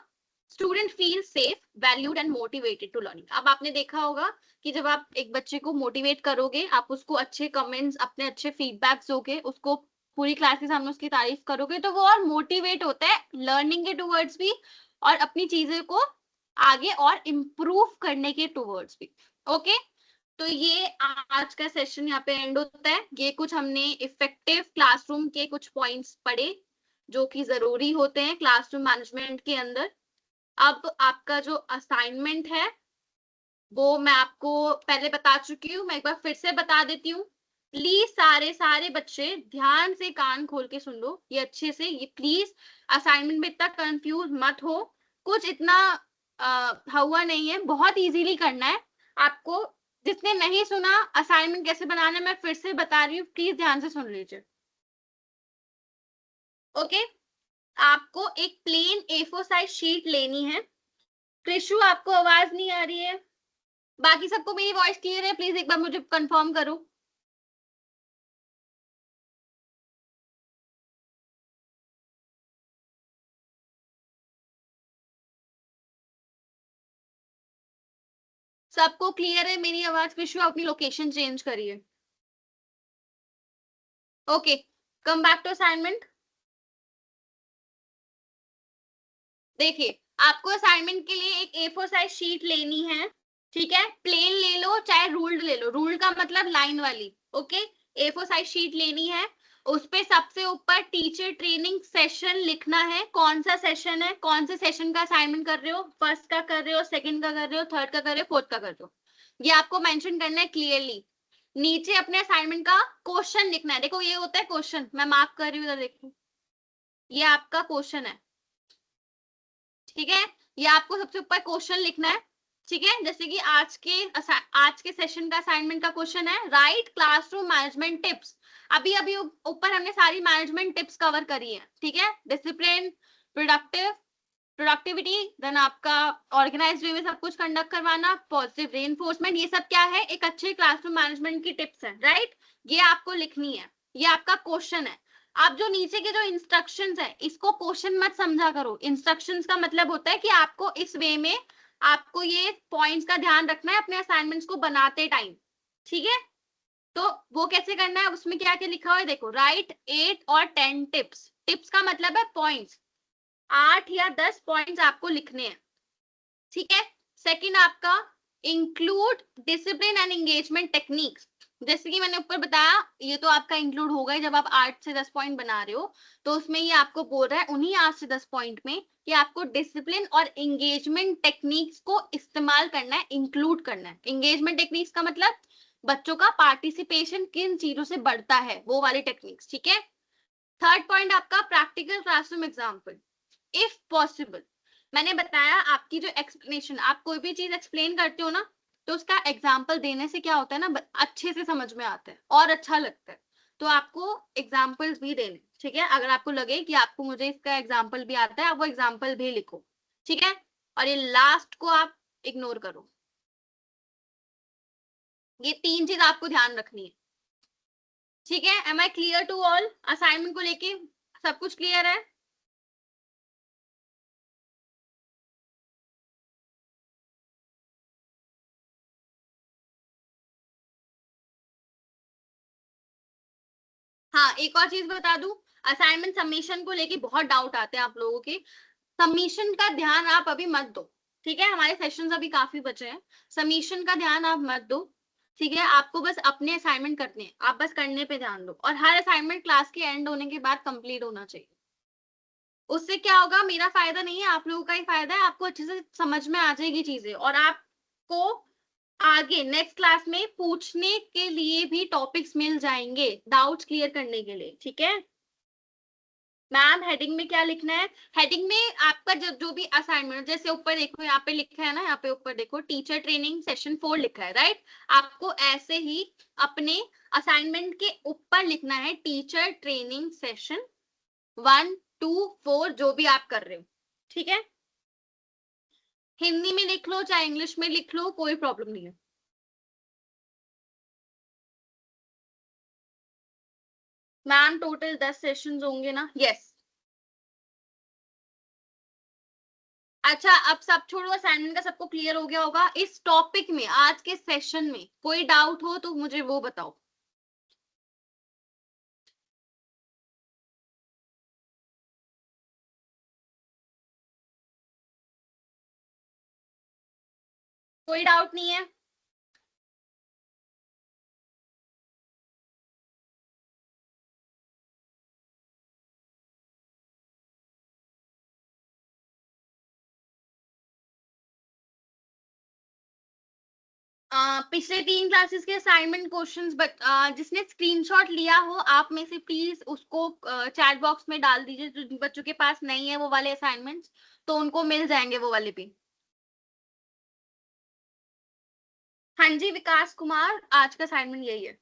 student feel safe, valued and motivated to learning. अब आपने देखा होगा कि जब आप एक बच्चे को मोटिवेट करोगे, आप उसको अच्छे कमेंट्स, अपने अच्छे फीडबैक्स दोगे, उसको पूरी क्लास के सामने उसकी तारीफ करोगे तो वो और मोटिवेट होता है लर्निंग के टूवर्ड्स भी और अपनी चीजें को आगे और इम्प्रूव करने के टूवर्ड्स भी। ओके, तो ये आज का सेशन यहाँ पे एंड होता है। ये कुछ हमने इफेक्टिव क्लासरूम के कुछ पॉइंट्स पढ़े जो कि जरूरी होते हैं क्लासरूम मैनेजमेंट के अंदर। अब आपका जो असाइनमेंट है वो मैं आपको पहले बता चुकी हूँ, मैं एक बार फिर से बता देती हूँ। प्लीज सारे सारे बच्चे ध्यान से कान खोल के सुन लो ये अच्छे से। ये प्लीज असाइनमेंट में इतना कंफ्यूज मत हो, कुछ इतना हुआ नहीं है, बहुत इजीली करना है आपको। जिसने नहीं सुना असाइनमेंट कैसे बनाना है मैं फिर से बता रही हूँ, प्लीज ध्यान से सुन लीजिए। ओके, आपको एक प्लेन A4 साइज शीट लेनी है। कृषु आपको आवाज नहीं आ रही है? बाकी सबको मेरी वॉइस क्लियर है? प्लीज एक बार मुझे कंफर्म करो। सबको क्लियर है मेरी आवाज? कृषु अपनी लोकेशन चेंज करिए। Okay, come back to assignment. देखिए, आपको असाइनमेंट के लिए एक A4 साइज शीट लेनी है। ठीक है, प्लेन ले लो चाहे रूल्ड ले लो, रूल्ड का मतलब लाइन वाली। ओके, A4 साइज शीट लेनी है। उस पे सबसे ऊपर टीचर ट्रेनिंग सेशन लिखना है। कौन सा सेशन है, कौन से सेशन का असाइनमेंट कर रहे हो, फर्स्ट का कर रहे हो, सेकंड का कर रहे हो, थर्ड का कर रहे हो, फोर्थ का कर रहे हो, ये आपको मेंशन करना है क्लियरली। नीचे अपने असाइनमेंट का क्वेश्चन लिखना है। देखो ये होता है क्वेश्चन, मैं मार्क कर रही हूँ, देखो ये आपका क्वेश्चन है। ठीक है, ये आपको सबसे ऊपर क्वेश्चन लिखना है। ठीक है, जैसे कि आज के सेशन का असाइनमेंट का क्वेश्चन है राइट क्लासरूम मैनेजमेंट टिप्स। अभी अभी ऊपर हमने सारी मैनेजमेंट टिप्स कवर करी है। ठीक है, डिसिप्लिन, प्रोडक्टिविटी, देन आपका ऑर्गेनाइज वे में सब कुछ कंडक्ट करवाना, पॉजिटिव रेनफोर्समेंट, ये सब क्या है, एक अच्छे क्लासरूम मैनेजमेंट की टिप्स है। राइट, ये आपको लिखनी है, ये आपका क्वेश्चन है। आप जो नीचे के जो इंस्ट्रक्शंस है इसको क्वेश्चन मत समझा करो। इंस्ट्रक्शंस का मतलब होता है कि आपको इस वे में आपको ये पॉइंट्स का ध्यान रखना है अपने असाइनमेंट्स को बनाते टाइम। ठीक है, तो वो कैसे करना है, उसमें क्या क्या लिखा हुआ है देखो, राइट 8 और 10 टिप्स। टिप्स का मतलब है पॉइंट्स, 8 या 10 पॉइंट्स आपको लिखने हैं। ठीक है, सेकंड आपका include discipline and engagement techniques. जैसे कि मैंने ऊपर बताया, ये तो आपका इंक्लूड होगा ही जब आप 8 से 10 पॉइंट बना रहे हो। तो उसमें ये आपको बोल रहा है उन्हीं 8 से 10 पॉइंट में कि आपको डिसिप्लिन और एंगेजमेंट टेक्निक्स को इस्तेमाल करना है, इंक्लूड करना है। एंगेजमेंट टेक्निक्स का मतलब बच्चों का पार्टिसिपेशन किन चीजों से बढ़ता है, वो वाली टेक्निक्स। ठीक है, थर्ड पॉइंट आपका practical classroom example if possible. मैंने बताया आपकी जो एक्सप्लेनेशन, आप कोई भी चीज एक्सप्लेन करते हो ना, तो उसका एग्जाम्पल देने से क्या होता है ना, अच्छे से समझ में आता है और अच्छा लगता है। तो आपको एग्जाम्पल्स भी देने। ठीक है, अगर आपको लगे कि आपको मुझे इसका एग्जाम्पल भी आता है, आप वो एग्जाम्पल भी लिखो। ठीक है, और ये लास्ट को आप इग्नोर करो। ये 3 चीज आपको ध्यान रखनी है। ठीक है, am I clear to all? Assignment को लेके सब कुछ क्लियर है? हाँ, एक और चीज बता दूं, असाइनमेंट सबमिशन को लेके बहुत डाउट आते हैं आप लोगों के। सबमिशन का ध्यान आप अभी मत दो। ठीक है, हमारे सेशंस अभी काफी बचे हैं, सबमिशन का ध्यान आप मत दो। ठीक है, आपको बस अपने असाइनमेंट करने हैं, आप बस करने पे ध्यान दो, और हर असाइनमेंट क्लास के एंड होने के बाद कंप्लीट होना चाहिए। उससे क्या होगा, मेरा फायदा नहीं है, आप लोगों का ही फायदा है। आपको अच्छे से समझ में आ जाएगी चीजें, और आपको आगे नेक्स्ट क्लास में पूछने के लिए भी टॉपिक्स मिल जाएंगे डाउट्स क्लियर करने के लिए। ठीक है मैम, हेडिंग में क्या लिखना है? हेडिंग में आपका जो भी असाइनमेंट, जैसे ऊपर देखो यहाँ पे लिखा है ना, यहाँ पे ऊपर देखो टीचर ट्रेनिंग सेशन 4 लिखा है। राइट, आपको ऐसे ही अपने असाइनमेंट के ऊपर लिखना है टीचर ट्रेनिंग सेशन 1, 2, 4, जो भी आप कर रहे हो। ठीक है, हिंदी में लिख लो चाहे इंग्लिश में लिख लो, कोई प्रॉब्लम नहीं है। मैम टोटल 10 सेशंस होंगे ना? यस। अच्छा, अब सब छोड़ो, असाइनमेंट का सबको क्लियर हो गया होगा। इस टॉपिक में आज के सेशन में कोई डाउट हो तो मुझे वो बताओ। कोई डाउट नहीं है? पिछले 3 क्लासेस के असाइनमेंट क्वेश्चंस जिसने स्क्रीनशॉट लिया हो आप में से प्लीज उसको चैट बॉक्स में डाल दीजिए। जो बच्चों के पास नहीं है वो वाले असाइनमेंट्स तो उनको मिल जाएंगे वो वाले भी। हाँ जी विकास कुमार, आज का असाइनमेंट यही है।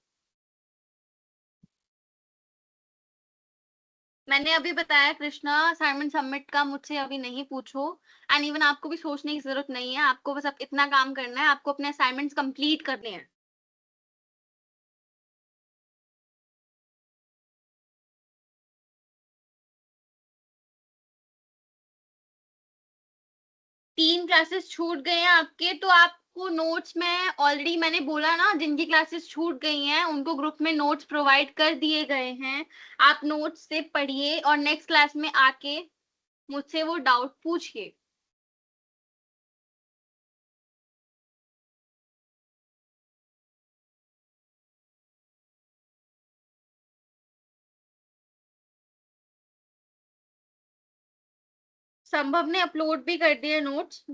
मैंने अभी बताया कृष्णा, असाइनमेंट सबमिट का मुझसे अभी नहीं पूछो। एंड इवन आपको भी सोचने की जरूरत नहीं है, आपको बस अब इतना काम करना है, आपको अपने असाइनमेंट्स कंप्लीट करने हैं। तीन क्लासेस छूट गए हैं आपके, तो आपको नोट्स में ऑलरेडी मैंने बोला ना, जिनकी क्लासेस छूट गई हैं उनको ग्रुप में नोट्स प्रोवाइड कर दिए गए हैं। आप नोट्स से पढ़िए और नेक्स्ट क्लास में आके मुझसे वो डाउट पूछिए। संभव ने अपलोड भी कर दिए नोट्स।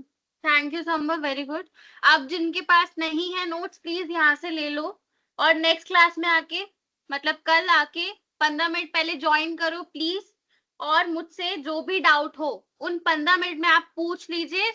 थैंक यू संभव, वेरी गुड। अब जिनके पास नहीं है नोट्स प्लीज यहाँ से ले लो और नेक्स्ट क्लास में आके, मतलब कल आके 15 मिनट पहले ज्वाइन करो प्लीज। और मुझसे जो भी डाउट हो उन 15 मिनट में आप पूछ लीजिए।